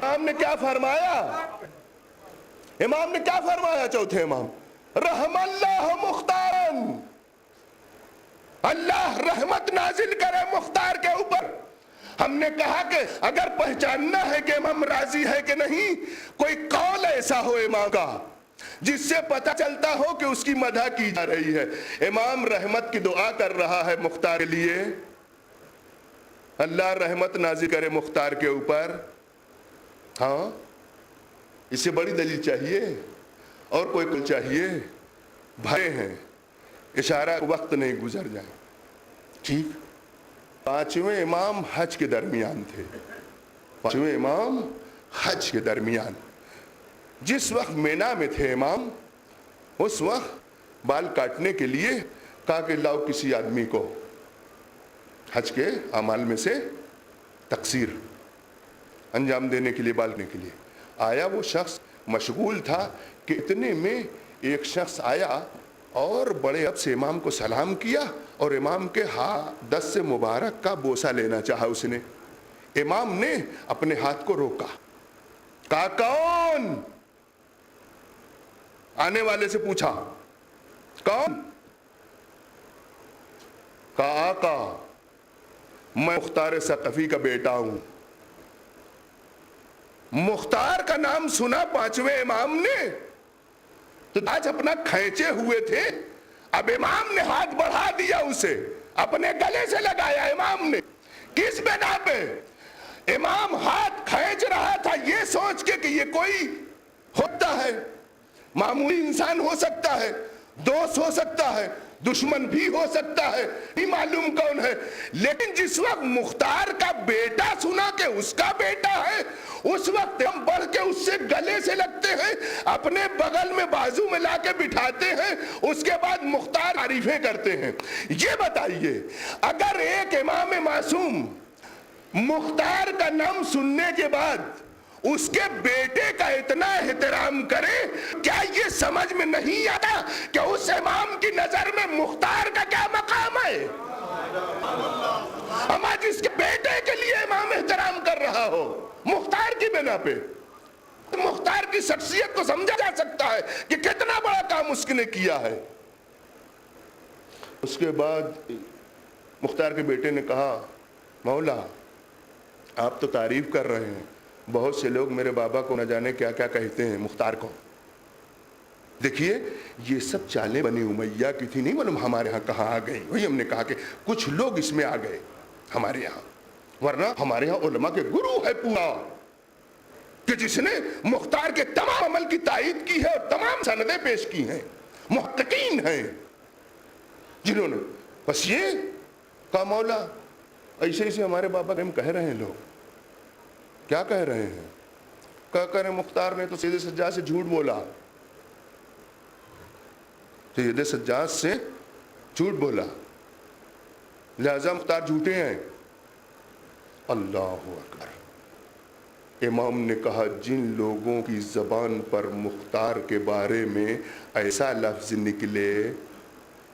امام نے کیا فرمایا؟ امام نے کیا فرمایا چوتھے امام؟ رحم اللہ مختارن، اللہ رحمت نازل کرے مختار کے اوپر۔ ہم نے کہا کہ اگر پہچاننا ہے کہ امام راضی ہے کہ نہیں، کوئی قول ایسا ہو امام کا جس سے پتہ چلتا ہو کہ اس کی مدح کی جا رہی ہے۔ امام رحمت کی دعا کر رہا ہے مختار کے لیے، اللہ رحمت نازل کرے مختار کے اوپر۔ ہاں، اس سے بڑی دلیل چاہیے اور کوئی کل چاہیے؟ بھائی ہیں، اشارہ وقت نہیں گزر جائے۔ ٹھیک، پانچویں امام حج کے درمیان تھے، پانچویں امام حج کے درمیان، جس وقت مینا میں تھے امام، اس وقت بال کاٹنے کے لیے کہا کہ لاؤ کسی آدمی کو حج کے اعمال میں سے تقصیر انجام دینے کے لیے، بالنے کے لیے آیا۔ وہ شخص مشغول تھا کہ اتنے میں ایک شخص آیا اور بڑے اب سے امام کو سلام کیا اور امام کے دست سے مبارک کا بوسہ لینا چاہا اس نے۔ امام نے اپنے ہاتھ کو روکا، کہا کون؟ آنے والے سے پوچھا کون؟ کہا آقا میں مختار ثقفی کا بیٹا ہوں۔ مختار کا نام سنا پانچویں امام نے تو آج اپنا کھینچے ہوئے تھے، اب امام نے ہاتھ بڑھا دیا، اسے اپنے گلے سے لگایا امام نے۔ کس بنا پہ؟ امام ہاتھ کھینچ رہا تھا یہ سوچ کے کہ یہ کوئی ہوتا ہے، معمولی انسان ہو سکتا ہے، دوست ہو سکتا ہے، دشمن بھی ہو سکتا ہے، نہیں معلوم کون ہے۔ لیکن جس وقت مختار کا بیٹا سنا کہ اس کا بیٹا ہے، اس وقت ہم بڑھ کے اس سے گلے سے لگتے ہیں، اپنے بغل میں بازو میں لا کے بٹھاتے ہیں، اس کے بعد مختار تعریفیں کرتے ہیں۔ یہ بتائیے اگر ایک امام معصوم مختار کا نام سننے کے بعد اس کے بیٹے کا اتنا احترام کرے، کیا یہ سمجھ میں نہیں آتا کہ اس امام کی نظر میں مختار کا کیا مقام ہے؟ ہم آج اس کے بیٹے کے لیے امام احترام کر رہا ہو مختار کی بنا پہ، مختار کی شخصیت کو سمجھا جا سکتا ہے کہ کتنا بڑا کام اس نے کیا ہے۔ اس کے بعد مختار کے بیٹے نے کہا مولا آپ تو تعریف کر رہے ہیں، بہت سے لوگ میرے بابا کو نہ جانے کیا کیا کہتے ہیں مختار کو۔ دیکھیے یہ سب چالیں بنی امیہ کی تھی، نہیں معلوم ہمارے ہاں کہاں آ گئی۔ وہی ہم نے کہا کہ کچھ لوگ اس میں آ گئے ہمارے یہاں، ورنہ ہمارے ہاں علماء کے گرو ہے پورا۔ کہ جس نے مختار کے تمام عمل کی تائید کی ہے اور تمام سندیں پیش کی ہیں، محققین ہیں جنہوں نے. بس یہ کہا مولا ایسے ایسے ہمارے بابا ہم کہہ رہے ہیں. لوگ کیا کہہ رہے ہیں؟ کہہ رہے مختار نے تو سید سجاد سے جھوٹ بولا، سید سجاد سے جھوٹ بولا، لہذا مختار جھوٹے ہیں. اللہ اکبر. امام نے کہا جن لوگوں کی زبان پر مختار کے بارے میں ایسا لفظ نکلے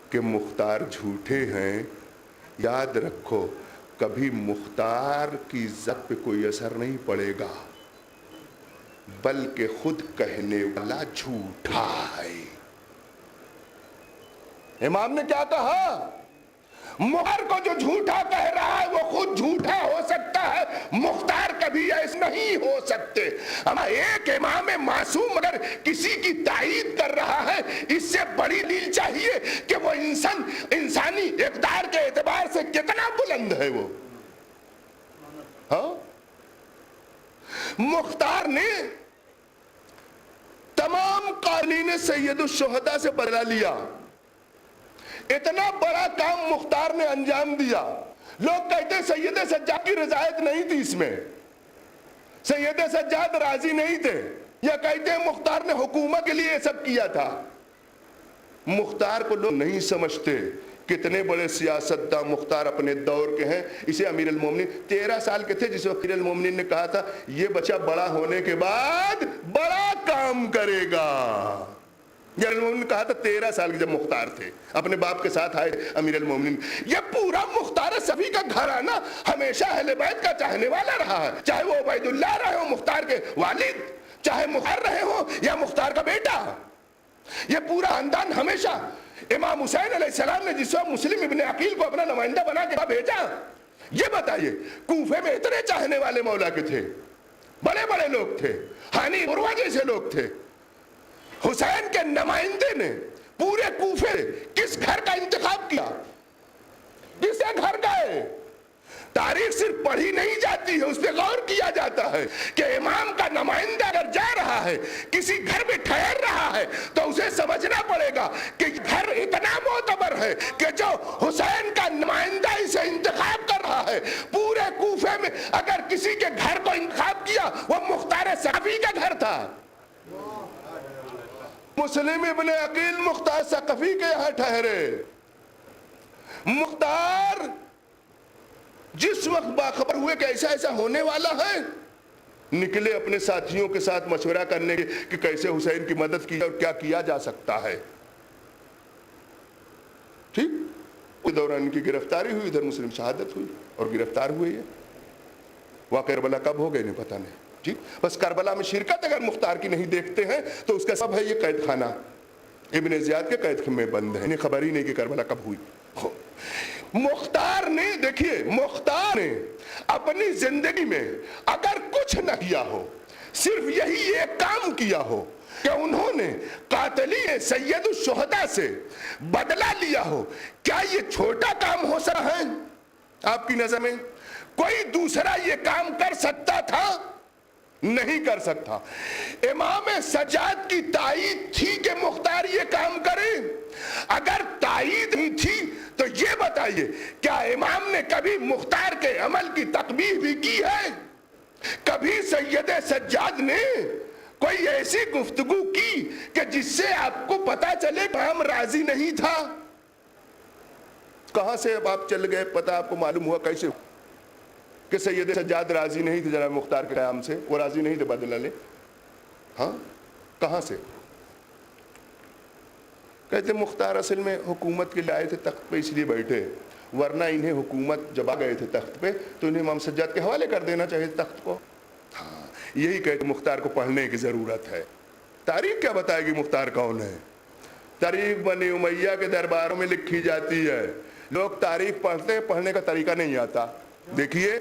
کہ مختار جھوٹے ہیں، یاد رکھو کبھی مختار کی ذات پہ کوئی اثر نہیں پڑے گا، بلکہ خود کہنے والا جھوٹا ہے. امام نے کیا کہا؟ مختار کو جو جھوٹا کہہ رہا ہے وہ خود جھوٹا ہو سکتا ہے، مختار کبھی ایسے نہیں ہو سکتے. اما ایک امام معصوم اگر کسی کی تائید کر رہا ہے، اس سے بڑی دلیل چاہیے کہ وہ انسانی اقدار کے اعتبار سے کتنا بلند ہے. وہ ہاں مختار نے تمام قاتلین سید الشہداء سے بدلہ لیا. اتنا بڑا کام مختار نے انجام دیا. لوگ کہتے سید سجاد کی رضایت نہیں تھی اس میں، سید سجاد راضی نہیں تھے، یا کہتے ہیں مختار نے حکومت کے لیے یہ سب کیا تھا. مختار کو لوگ نہیں سمجھتے. کتنے بڑے سیاستداں مختار اپنے دور کے ہیں. اسے امیر المومنین 13 سال کے تھے جس وقت امیر المومنین نے کہا تھا یہ بچہ بڑا ہونے کے بعد بڑا کام کرے گا. امیر المومنین نے کہا تھا 13 سال کے جب مختار تھے، اپنے باپ کے ساتھ آئے امیر المومنین. یہ پورا مختار صفی کا گھرانہ ہمیشہ اہل بیت کا چاہنے والا رہا ہے، چاہے وہ عبید اللہ رہے ہو مختار کے والد، چاہے مختار رہے ہو یا مختار کا بیٹا. یہ پورا خاندان ہمیشہ امام حسین علیہ السلام نے جس وقت مسلم ابن عقیل کو اپنا نمائندہ بنا کے بھیجا، یہ بتائیے کوفے میں اتنے چاہنے والے مولا کے تھے، بڑے بڑے لوگ تھے، ہانی عروہ جیسے لوگ تھے. حسین کے نمائندے نے پورے کوفے کس گھر کا انتخاب کیا؟ کسے گھر گئے؟ تاریخ صرف پڑھی نہیں جاتی ہے، اس پہ غور کیا جاتا ہے کہ امام کا نمائندہ اگر جا رہا ہے، کسی گھر میں ٹھہر رہا ہے، تو اسے سمجھنا پڑے گا کہ گھر اتنا معتبر ہے کہ جو حسین کا نمائندہ اسے انتخاب کر رہا ہے. پورے کوفے میں اگر کسی کے گھر کو انتخاب کیا وہ مختار ثقفی کا گھر تھا. مسلم ابن عقیل مختار ثقفی کے یہاں ٹھہرے. مختار جس وقت باخبر ہوئے کہ ایسا ایسا ہونے والا ہے، نکلے اپنے ساتھیوں کے ساتھ مشورہ کرنے کے کہ کیسے حسین کی مدد کی اور کیا کیا جا سکتا ہے. ٹھیک اس دوران ان کی گرفتاری ہوئی، ادھر مسلم شہادت ہوئی اور گرفتار ہوئے. یہ واقعہ کربلا کب ہو گئے نہیں پتہ نہیں. ٹھیک بس کربلا میں شرکت اگر مختار کی نہیں دیکھتے ہیں تو اس کا سب ہے یہ قید خانہ ابن زیاد کے قید خانے میں بند ہے، انہیں خبر ہی نہیں کہ کربلا کب ہوئی. مختار نے دیکھیے، مختار نے اپنی زندگی میں اگر کچھ نہ کیا ہو، صرف یہی ایک کام کیا ہو کہ انہوں نے قاتلین سید الشہداء سے بدلہ لیا ہو، کیا یہ چھوٹا کام ہو سکتا ہے آپ کی نظر میں؟ کوئی دوسرا یہ کام کر سکتا تھا؟ نہیں کر سکتا. امام سجاد کی تائید تھی کہ مختار یہ کام کرے؟ اگر تائید نہیں تھی تو یہ بتائیے کیا امام نے کبھی مختار کے عمل کی تقبیح بھی کی ہے؟ کبھی سید سجاد نے کوئی ایسی گفتگو کی کہ جس سے آپ کو پتا چلے کہ ہم راضی نہیں تھا؟ کہاں سے اب آپ چل گئے پتہ آپ کو معلوم ہوا کیسے کہ سید سجاد راضی نہیں تھے جناب مختار کے قیام سے؟ وہ راضی نہیں تھے بدلہ لے. ہاں کہاں سے؟ کہتے مختار اصل میں حکومت کے لیے آئے تھے، تخت پہ اس لیے بیٹھے، ورنہ انہیں حکومت جب آ گئے تھے تخت پہ تو انہیں امام سجاد کے حوالے کر دینا چاہیے تخت کو. ہاں یہی کہتے مختار کو پڑھنے کی ضرورت ہے. تاریخ کیا بتائے گی مختار کون ہے؟ تاریخ بنی امیہ کے درباروں میں لکھی جاتی ہے. لوگ تاریخ پڑھتے ہیں، پڑھنے کا طریقہ نہیں آتا. دیکھیے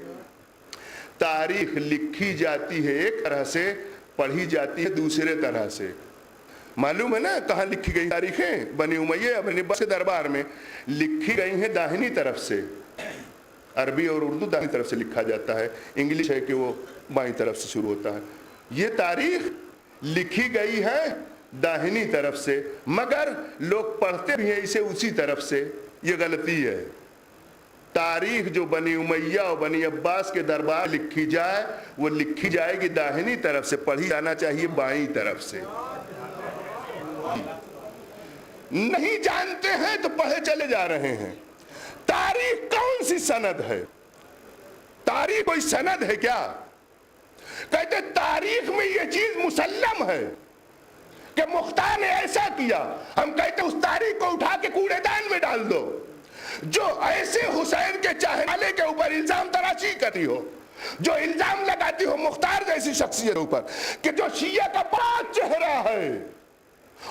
تاریخ لکھی جاتی ہے ایک طرح سے، پڑھی جاتی ہے دوسرے طرح سے. معلوم ہے نا کہاں لکھی گئی تاریخیں؟ بنی امیہ بنی عباس کے دربار میں لکھی گئی ہیں داہنی طرف سے. عربی اور اردو داہنی طرف سے لکھا جاتا ہے، انگلش ہے کہ وہ بائیں طرف سے شروع ہوتا ہے. یہ تاریخ لکھی گئی ہے داہنی طرف سے، مگر لوگ پڑھتے بھی ہیں اسے اسی طرف سے۔ یہ غلطی ہے۔ تاریخ جو بنی امیہ اور بنی عباس کے دربار لکھی جائے وہ لکھی جائے گی داہنی طرف سے، پڑھی جانا چاہیے بائیں طرف سے۔ نہیں جانتے ہیں تو پڑھے چلے جا رہے ہیں۔ تاریخ کون سی سند ہے؟ تاریخ کوئی سند ہے کیا؟ کہتے تاریخ میں یہ چیز مسلم ہے کہ مختار نے ایسا کیا، ہم کہتے اس تاریخ کو اٹھا کے کوڑے دان میں ڈال دو۔ جو ایسے حسین کے چاہنے والے کے اوپر الزام تراشی کرتی ہو، جو الزام لگاتی ہو مختار جیسی شخصیت اوپر کہ جو شیعہ کا پاک چہرہ ہے،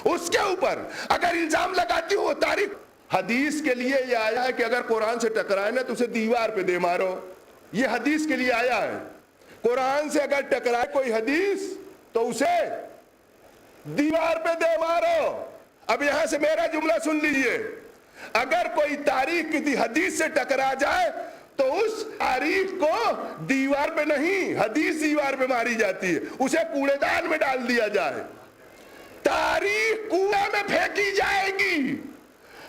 اس کے اوپر اگر الزام لگاتی ہو وہ تاریخ، حدیث کے لیے یہ آیا ہے کہ اگر قرآن سے ٹکرائے نا تو اسے دیوار پہ دے مارو۔ یہ حدیث کے لیے آیا ہے، قرآن سے اگر ٹکرائے کوئی حدیث تو اسے دیوار پہ دے مارو۔ اب یہاں سے میرا جملہ سن لیجئے، اگر کوئی تاریخ کسی حدیث سے ٹکرا جائے تو اس تاریخ کو دیوار پہ نہیں، حدیث دیوار پہ ماری جاتی ہے، اسے کوڑے دان میں ڈال دیا جائے۔ تاریخ کوڑے میں پھینکی جائے گی،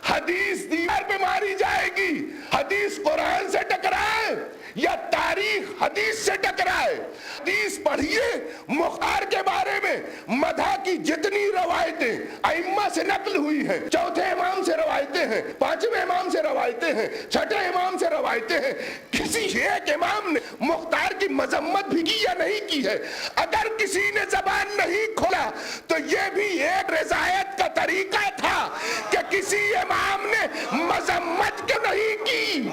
حدیث دیوار پہ ماری جائے گی۔ حدیث قرآن سے ٹکرائے یا تاریخ حدیث سے ٹکرائے، حدیث پڑھیے مختار کے بارے میں مدح کی جتنی روایتیں ائمہ سے نقل ہوئی ہیں، چوتھے امام سے روایتیں ہیں، پانچویں امام سے روایتیں ہیں، چھٹے امام سے روایتیں ہیں، کسی ایک امام نے مختار کی مذمت بھی کی یا نہیں کی ہے؟ اگر کسی نے زبان نہیں کھولا تو یہ بھی ایک رضایت کا طریقہ تھا کہ کسی امام نے مذمت کیوں نہیں کی؟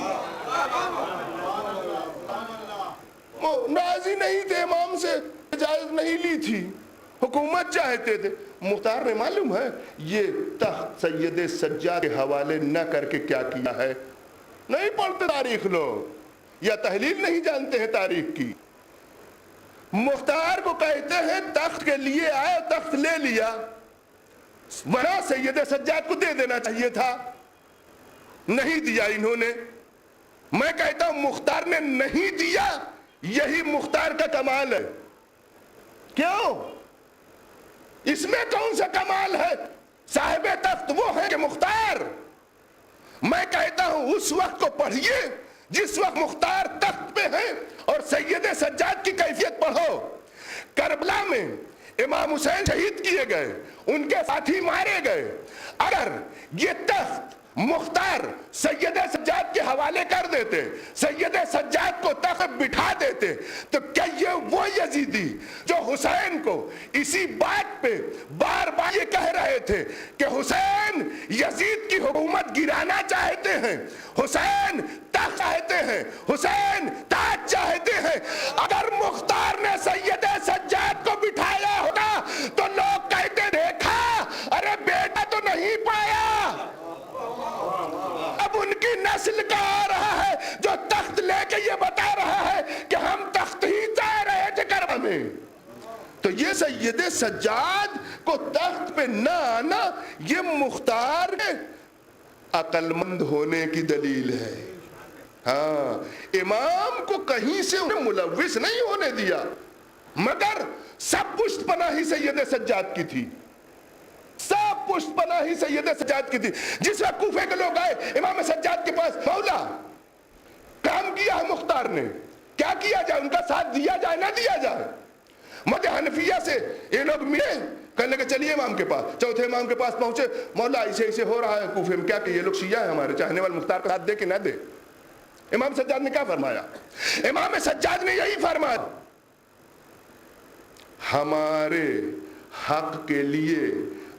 نازی نہیں تھے، امام سے اجازت نہیں لی تھی، حکومت چاہتے تھے۔ مختار نے معلوم ہے یہ تخت سید سجاد کے حوالے نہ کر کے کیا کیا ہے؟ نہیں پڑھتے تاریخ لوگ یا تحلیل نہیں جانتے ہیں تاریخ کی۔ مختار کو کہتے ہیں تخت کے لیے آئے، تخت لے لیا، ورنہ سید سجاد کو دے دینا چاہیے تھا، نہیں دیا انہوں نے۔ میں کہتا ہوں مختار نے نہیں دیا، یہی مختار کا کمال ہے۔ کیوں؟ اس میں کون سا کمال ہے؟ صاحب تخت وہ ہے کہ مختار۔ میں کہتا ہوں اس وقت کو پڑھیے جس وقت مختار تخت پہ ہیں، اور سید سجاد کی کیفیت پڑھو۔ کربلا میں امام حسین شہید کیے گئے، ان کے ساتھی مارے گئے۔ اگر یہ تخت مختار سید سجاد کے حوالے کر دیتے، سید سجاد کو تخت بٹھا دیتے، تو کیا یہ وہ یزیدی جو حسین کو اسی بات پہ بار بار یہ کہہ رہے تھے کہ حسین یزید کی حکومت گرانا چاہتے ہیں، حسین تخت چاہتے ہیں، حسین تاج چاہتے ہیں، اگر مختار نے سید سجاد کو بٹھایا ہوگا تو لوگ کہتے دیکھا، ارے بیٹا تو نہیں پایا۔ اب ان کی نسل کا آ رہا ہے جو تخت لے کے یہ بتا رہا ہے کہ ہم تخت ہی چاہ رہے تھے کربلا میں۔ تو یہ سید سجاد کو تخت پہ نہ آنا یہ مختار کے عقل مند ہونے کی دلیل ہے۔ ہاں، امام کو کہیں سے انہیں ملوث نہیں ہونے دیا، مگر سب پشت پناہی سید سجاد کی تھی، سب پشت پناہی سید سجاد کی تھی۔ جس وقت کوفے کے لوگ آئے امام سجاد کے پاس، مولا کام کیا ہے مختار نے، کیا کیا جائے، ان کا ساتھ دیا جائے نہ دیا جائے؟ مذہب حنفیہ سے یہ لوگ ملے، کہنے لگے چلیے امام کے پاس۔ چوتھے امام کے پاس پہنچے، مولا اسے ہو رہا ہے کوفے میں، کیا کہ یہ لوگ شیعہ ہیں ہمارے، چاہنے والے مختار کا ساتھ دے کہ نہ دے؟ امام سجاد نے کیا فرمایا؟ امام سجاد نے یہی فرمایا، ہمارے حق کے لیے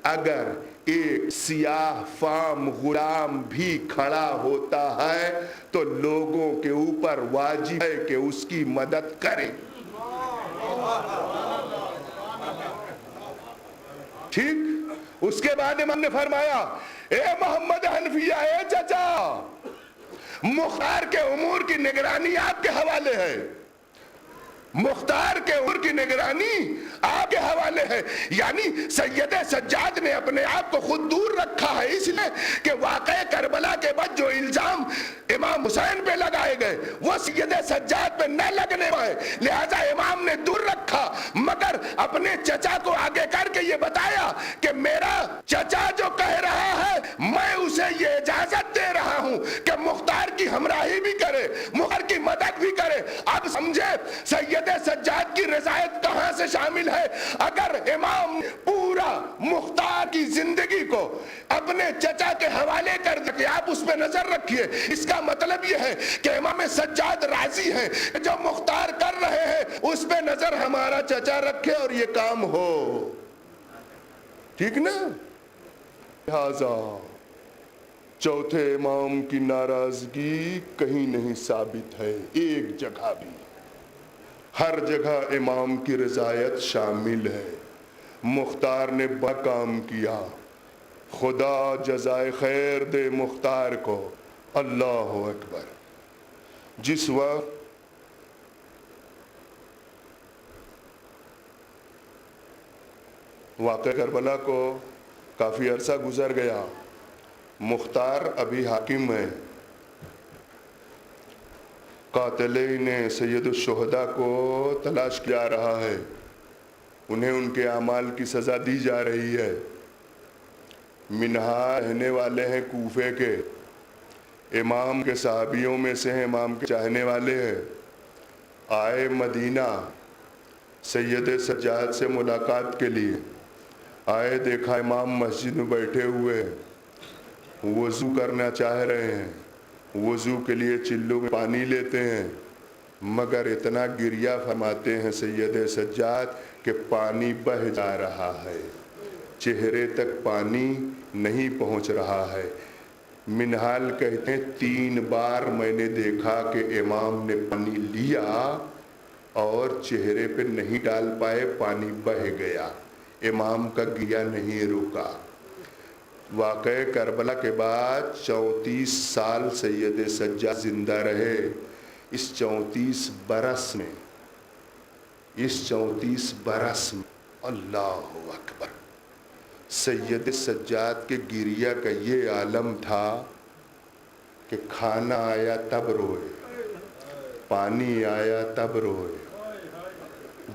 اگر ایک سیاہ فام غلام بھی کھڑا ہوتا ہے تو لوگوں کے اوپر واجب ہے کہ اس کی مدد کریں۔ ٹھیک؟ اس کے بعد امام نے فرمایا، اے محمد حنفیہ، اے چچا، مختار کے امور کی نگرانی آپ کے حوالے ہے، مختار کے امور کی نگرانی آپ کے حوالے ہیں. یعنی سید سجاد نے اپنے آپ کو خود دور رکھا ہے، اس لیے کہ واقعہ کربلا کے بعد جو الزام امام حسین پہ لگائے گئے وہ سید سجاد پہ نہ لگنے پائے، لہذا امام نے دور رکھا. مگر اپنے چچا کو آگے کر کے یہ بتایا کہ میرا چچا جو کہہ رہا ہے میں اسے یہ اجازت دے رہا ہوں کہ مختار کی ہمراہی بھی کرے، مختار کی مدد بھی کرے. اب سمجھے سید سجاد کی رضایت کہاں سے شامل ہے. اگر امام پورا مختار کی زندگی کو اپنے چچا کے حوالے کر دے کہ آپ اس پہ نظر رکھیے، اس کا مطلب یہ ہے کہ امام سجاد راضی ہیں جو مختار کر رہے ہیں اس پہ نظر ہمارا چچا رکھے اور یہ کام ہو. ٹھیک نا؟ لہذا چوتھے امام کی ناراضگی کہیں نہیں ثابت ہے، ایک جگہ بھی. ہر جگہ امام کی رضایت شامل ہے. مختار نے بڑا کام کیا، خدا جزائے خیر دے مختار کو. اللہ اکبر. جس وقت واقعہ کربلا کو کافی عرصہ گزر گیا، مختار ابھی حاکم ہے، قاتلین سید الشہداء کو تلاش کیا رہا ہے، انہیں ان کے اعمال کی سزا دی جا رہی ہے. منہا رہنے والے ہیں کوفے کے، امام کے صحابیوں میں سے ہیں، امام کے چاہنے والے ہیں. آئے مدینہ سید سجاد سے ملاقات کے لیے. آئے دیکھا امام مسجد میں بیٹھے ہوئے ہیں، وضو کرنا چاہ رہے ہیں، وضو کے لیے چلو میں پانی لیتے ہیں، مگر اتنا گریہ فرماتے ہیں سید سجاد کہ پانی بہہ جا رہا ہے، چہرے تک پانی نہیں پہنچ رہا ہے. منہال کہتے ہیں 3 بار میں نے دیکھا کہ امام نے پانی لیا اور چہرے پہ نہیں ڈال پائے، پانی بہہ گیا، امام کا گریہ نہیں رکا. واقعہ کربلا کے بعد 34 سال سید سجاد زندہ رہے. اس 34 برس میں اللہ اکبر سید سجاد کے گریہ کا یہ عالم تھا کہ کھانا آیا تب روئے، پانی آیا تب روئے،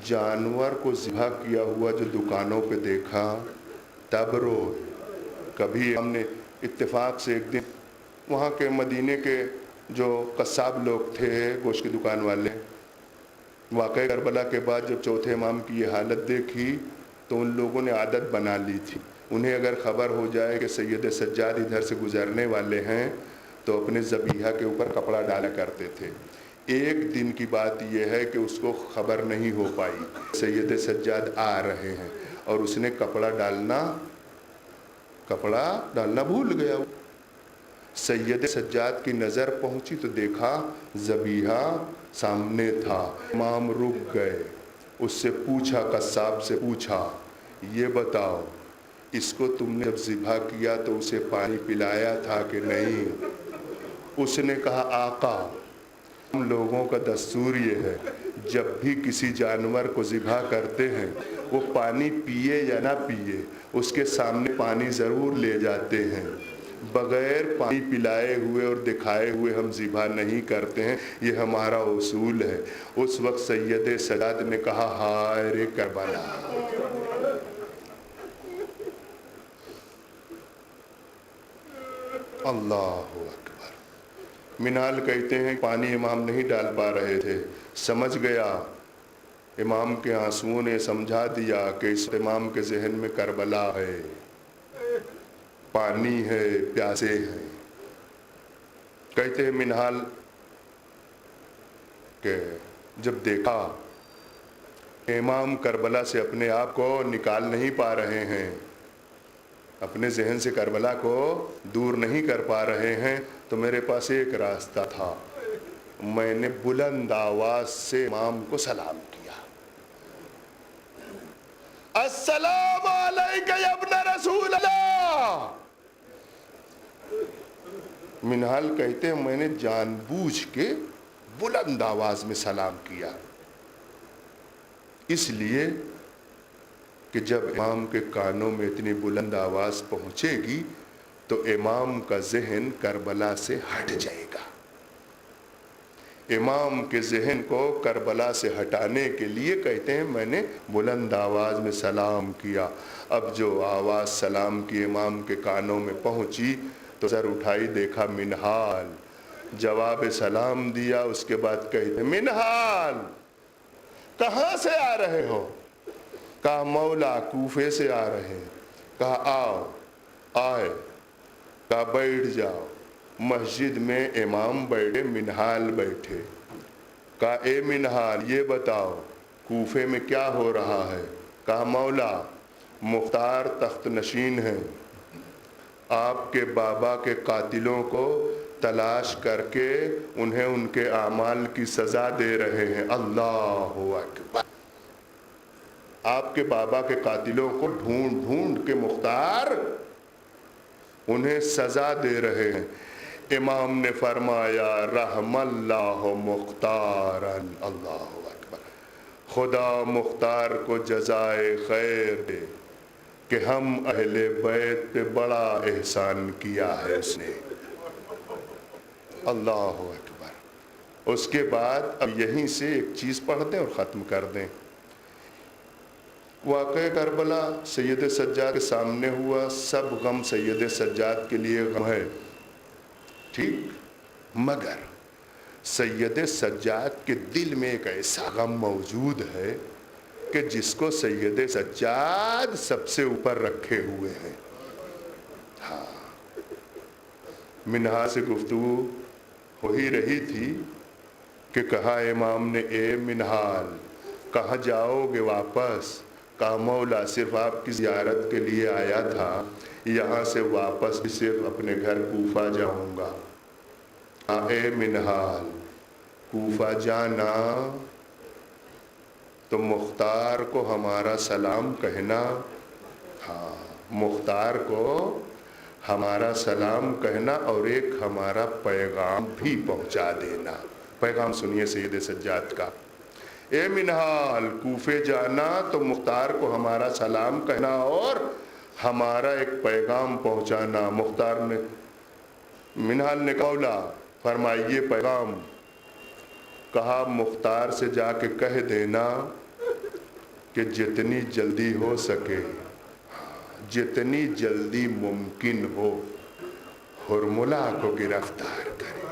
جانور کو ذبح کیا ہوا جو دکانوں پہ دیکھا تب روئے. کبھی ہم نے اتفاق سے ایک دن وہاں کے مدینے کے جو قصاب لوگ تھے، گوشت کی دکان والے، واقعہ کربلا کے بعد جب چوتھے امام کی یہ حالت دیکھی تو ان لوگوں نے عادت بنا لی تھی، انہیں اگر خبر ہو جائے کہ سید سجاد ادھر سے گزرنے والے ہیں تو اپنے ذبیحہ کے اوپر کپڑا ڈالا کرتے تھے. ایک دن کی بات یہ ہے کہ اس کو خبر نہیں ہو پائی سید سجاد آ رہے ہیں اور اس نے کپڑا ڈالنا بھول گیا. سید سجاد کی نظر پہنچی تو دیکھا ذبیحہ سامنے تھا. امام رک گئے، اس سے پوچھا، قصاب سے پوچھا، یہ بتاؤ اس کو تم نے جب ذبح کیا تو اسے پانی پلایا تھا کہ نہیں؟ اس نے کہا آقا ہم لوگوں کا دستور یہ ہے جب بھی کسی جانور کو ذبح کرتے ہیں وہ پانی پیے یا نہ پیے اس کے سامنے پانی ضرور لے جاتے ہیں، بغیر پانی پلائے ہوئے اور دکھائے ہوئے ہم ذبح نہیں کرتے ہیں، یہ ہمارا اصول ہے. اس وقت سید سجاد نے کہا ہائے رے کربلا. اللہ اکبر. منال کہتے ہیں پانی امام نہیں ڈال پا رہے تھے، سمجھ گیا، امام کے آنسوؤں نے سمجھا دیا کہ اس امام کے ذہن میں کربلا ہے، پانی ہے، پیاسے ہیں. کہتے ہیں منال کہ جب دیکھا امام کربلا سے اپنے آپ کو نکال نہیں پا رہے ہیں، اپنے ذہن سے کربلا کو دور نہیں کر پا رہے ہیں، تو میرے پاس ایک راستہ تھا، میں نے بلند آواز سے امام کو سلام کیا، السلام علیکہ یا ابن رسول اللہ. منہال کہتے ہیں میں نے جان بوجھ کے بلند آواز میں سلام کیا، اس لیے کہ جب امام کے کانوں میں اتنی بلند آواز پہنچے گی تو امام کا ذہن کربلا سے ہٹ جائے گا۔ امام کے ذہن کو کربلا سے ہٹانے کے لیے کہتے ہیں میں نے بلند آواز میں سلام کیا۔ اب جو آواز سلام کی امام کے کانوں میں پہنچی تو سر اٹھائی، دیکھا منہال، جواب سلام دیا۔ اس کے بعد کہتے ہیں منہال کہاں سے آ رہے ہو؟ کہا مولا کوفے سے آ رہے ہیں۔ کہا آؤ، آئے۔ کہا بیٹھ جاؤ۔ مسجد میں امام بیٹھے، منہال بیٹھے۔ کہا اے منہال یہ بتاؤ کوفے میں کیا ہو رہا ہے؟ کہا مولا مختار تخت نشین ہیں، آپ کے بابا کے قاتلوں کو تلاش کر کے انہیں ان کے اعمال کی سزا دے رہے ہیں۔ اللہ اکبر۔ آپ کے بابا کے قاتلوں کو ڈھونڈ ڈھونڈ کے مختار انہیں سزا دے رہے ہیں۔ امام نے فرمایا رحم اللہ مختارن، اللہ اکبر، خدا مختار کو جزائے خیر دے کہ ہم اہل بیت پہ بڑا احسان کیا ہے اس نے۔ اللہ اکبر۔ اس کے بعد اب یہیں سے ایک چیز پڑھ دیں اور ختم کر دیں۔ واقعہ کربلا سید سجاد کے سامنے ہوا، سب غم سید سجاد کے لیے غم ہے، ٹھیک، مگر سید سجاد کے دل میں ایک ایسا غم موجود ہے کہ جس کو سید سجاد سب سے اوپر رکھے ہوئے ہیں۔ ہاں، منہا سے گفتگو ہو ہی رہی تھی کہ کہا امام نے اے منہال کہاں جاؤ گے واپس؟ کہا مولا صرف آپ کی زیارت کے لیے آیا تھا، یہاں سے واپس بھی صرف اپنے گھر کوفہ جاؤں گا۔ اے منہال کوفہ جانا تو مختار کو ہمارا سلام کہنا، ہاں مختار کو ہمارا سلام کہنا اور ایک ہمارا پیغام بھی پہنچا دینا۔ پیغام سنیے سید سجاد کا۔ اے منہال کوفے جانا تو مختار کو ہمارا سلام کہنا اور ہمارا ایک پیغام پہنچانا۔ مختار نے منہال نے قولا فرمائیے پیغام؟ کہا مختار سے جا کے کہہ دینا کہ جتنی جلدی ہو سکے، جتنی جلدی ممکن ہو ہرملا کو گرفتار کرے۔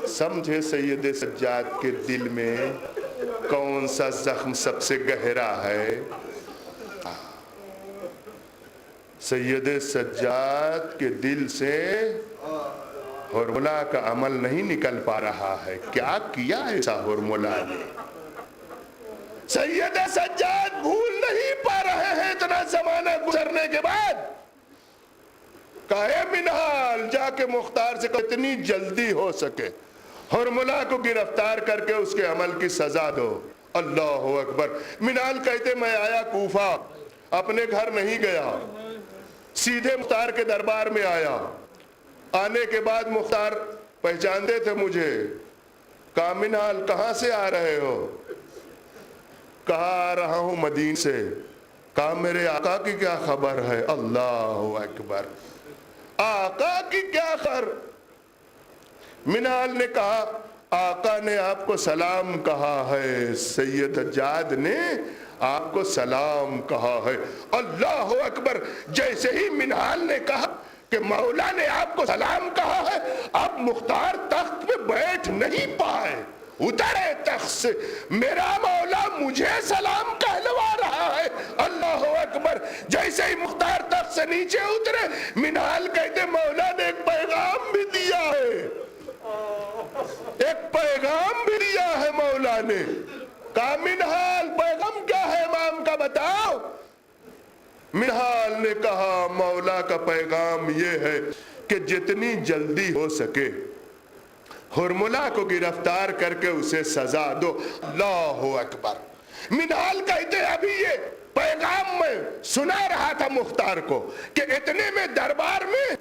سمجھے سید سجاد کے دل میں کون سا زخم سب سے گہرا ہے؟ سید سجاد کے دل سے ہرملا کا عمل نہیں نکل پا رہا ہے۔ کیا کیا ایسا ہرملا نے؟ سید سجاد بھول نہیں پا رہے ہیں اتنا زمانہ گزرنے کے بعد۔ کہے منہال جا کے مختار سے اتنی جلدی ہو سکے ہرملا کو گرفتار کر کے اس کے عمل کی سزا دو۔ اللہ اکبر۔ منہال کہتے میں آیا کوفہ، اپنے گھر نہیں گیا، سیدھے مختار کے دربار میں آیا۔ آنے کے بعد مختار پہچانتے تھے مجھے۔ کہا منہال کہاں سے آ رہے ہو؟ کہا آ رہا ہوں مدین سے۔ کہا میرے آقا کی کیا خبر ہے؟ اللہ اکبر۔ آقا کی کیا خبر؟ منہال نے کہا آقا نے آپ کو سلام کہا ہے، سید سجاد نے آپ کو سلام کہا ہے۔ اللہ اکبر۔ جیسے ہی منہال نے کہا کہ مولا نے آپ کو سلام کہا ہے، اب مختار تخت پہ بیٹھ نہیں پائے، اترے تخت سے، میرا مولا مجھے سلام کہلوا رہا ہے۔ اللہ اکبر۔ جیسے ہی مختار تخت سے نیچے اترے، منہال کہتے مولا نے ایک پیغام بھی دیا ہے، ایک پیغام بھی دیا ہے مولا نے۔ کہا منہال پیغام کیا ہے امام کا بتاؤ؟ منہال نے کہا مولا کا پیغام یہ ہے کہ جتنی جلدی ہو سکے ہرملا کو گرفتار کر کے اسے سزا دو۔ اللہ اکبر۔ منہال کہتے ابھی یہ پیغام میں سنا رہا تھا مختار کو کہ اتنے میں دربار میں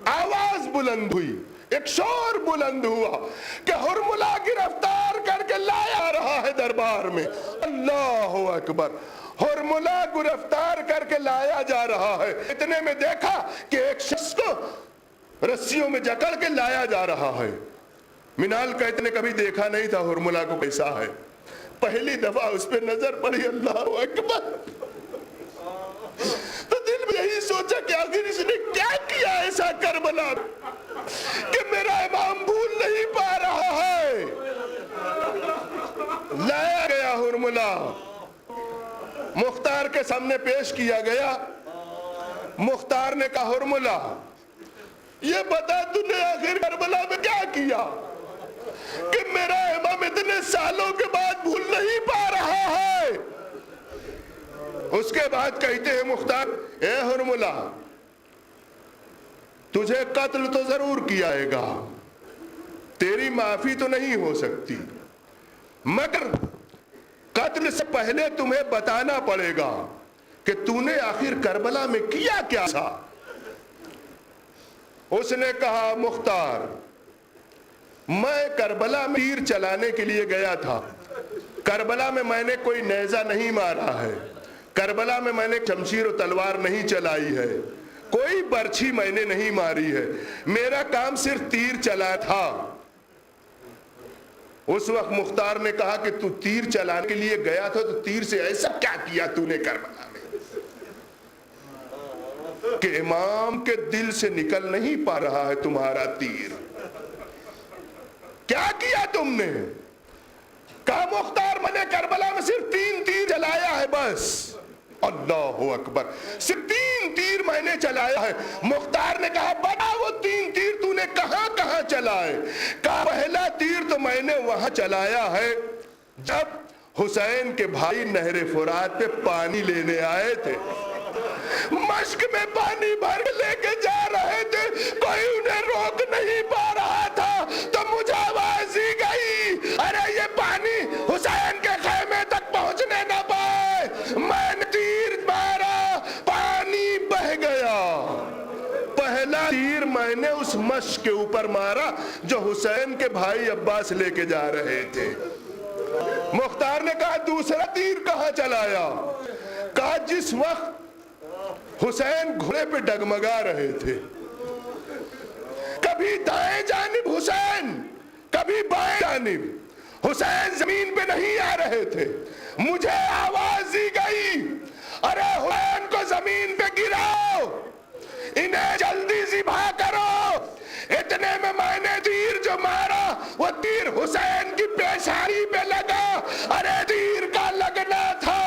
آواز بلند ہوئی، ایک شور بلند ہوا کہ ہرملا گرفتار کر کے لایا رہا دربار میں۔ اللہ اکبر، ہرملہ گرفتار کر کے لایا جا رہا ہے۔ اتنے میں دیکھا کہ ایک شخص کو رسیوں میں جکڑ کے لایا جا رہا ہے۔ منال کہتے نے کبھی دیکھا نہیں تھا ہرملہ کو کیسا ہے، پہلی دفعہ اس پہ نظر پڑی، اللہ اکبر، تو دل میں یہی سوچا کہ آخر اس نے کیا کیا ایسا کربلا کہ میرا امام بھول نہیں پا رہا ہے۔ لایا گیا ہرملہ، مختار کے سامنے پیش کیا گیا۔ مختار نے کہا ہرملہ یہ بتا تو نے آخر کربلا میں کیا کیا کہ میرا امام اتنے سالوں کے بعد بھول نہیں پا رہا ہے۔ اس کے بعد کہتے ہیں مختار، اے ہرملہ تجھے قتل تو ضرور کیا ہے گا، تیری معافی تو نہیں ہو سکتی، مگر قتل سے پہلے تمہیں بتانا پڑے گا کہ تو نے آخر کربلا میں کیا کیا تھا۔ اس نے کہا مختار میں کربلا میں تیر چلانے کے لیے گیا تھا، کربلا میں نے کوئی نیزہ نہیں مارا ہے، کربلا میں نے شمشیر و تلوار نہیں چلائی ہے، کوئی برچھی میں نے نہیں ماری ہے، میرا کام صرف تیر چلا تھا۔ اس وقت مختار نے کہا کہ تو تیر چلانے کے لیے گیا تھا تو تیر سے ایسا کیا کیا تو نے کربلا میں کہ امام کے دل سے نکل نہیں پا رہا ہے تمہارا تیر، کیا کیا تم نے؟ کہا مختار میں نے کربلا میں صرف 3 تیر چلایا ہے بس۔ اللہ اکبر، صرف 3 تیر میں نے چلایا ہے۔ مختار نے کہا بتا وہ 3 تیر تو نے کہاں کہاں چلائے؟ کہا پہلا تیر تو میں نے وہاں چلایا ہے جب حسین کے بھائی نہر فرات پہ پانی لینے آئے تھے، مشک میں پانی بھر لے کے جا رہے تھے، کوئی انہیں روک نہیں پا رہا تھا، تو مجھے آواز ہی گئی ارے یہ پانی حسین کے خیمے تک پہنچنے نہ پائے، میں نے تیر مارا، پانی بہ گیا۔ پہلا تیر میں نے اس مشک کے اوپر مارا جو حسین کے بھائی عباس لے کے جا رہے تھے۔ مختار نے کہا دوسرا تیر کہاں چلایا؟ کہا جس وقت حسین گھوڑے پہ ڈگمگا رہے تھے، کبھی دائیں جانب حسین کبھی بائیں جانب، حسین زمین پہ نہیں آ رہے تھے، مجھے آواز دی گئی ارے حسین کو زمین پہ گراؤ، انہیں جلدی ذبح کرو۔ اتنے میں نے تیر جو مارا وہ تیر حسین کی پیشانی پہ لگا، ارے تیر کا لگنا تھا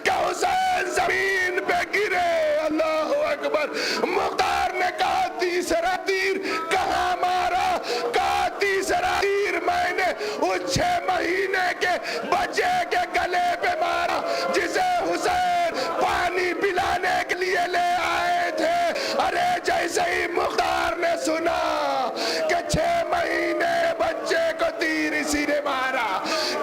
کہ حسین زمین پہ گرے۔ اللہ اکبر، مختار نے کہا تیسرا تیر کہاں مارا؟ کہا تیسرا تیر میں نے اس 6 مہینے کے بچے کے گلے پہ مارا جسے حسین پانی پلانے کے لیے لے آئے تھے۔ ارے جیسے ہی مختار نے سنا کہ 6 مہینے بچے کو تیر اسی نے مارا،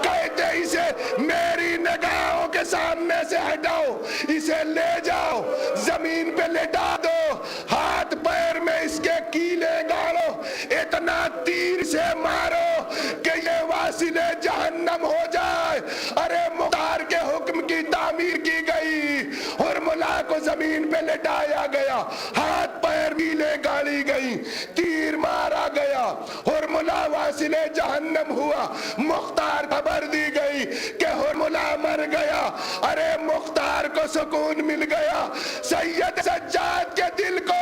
کہتے اسے میری نگاہوں کے سامنے سے ہٹاؤ، اسے لے جاؤ زمین پہ لٹا دو، ہاتھ پیر میں اس کے کیلے گاڑو، اتنا تیر سے مارو کہ یہ واصل جہنم ہو جائے۔ ارے مختار کے حکم کی تعمیر کی گئی، ہرملہ کو زمین پہ لٹایا گیا، ہاتھ پیر کیلے گاڑی گئی، تیر مارا گیا، ہرملہ واصل جہنم ہوا۔ مختار خبر دی گئی کہ ہرملہ مر گیا، ارے مختار کو سکون مل گیا، سید سجاد کے دل کو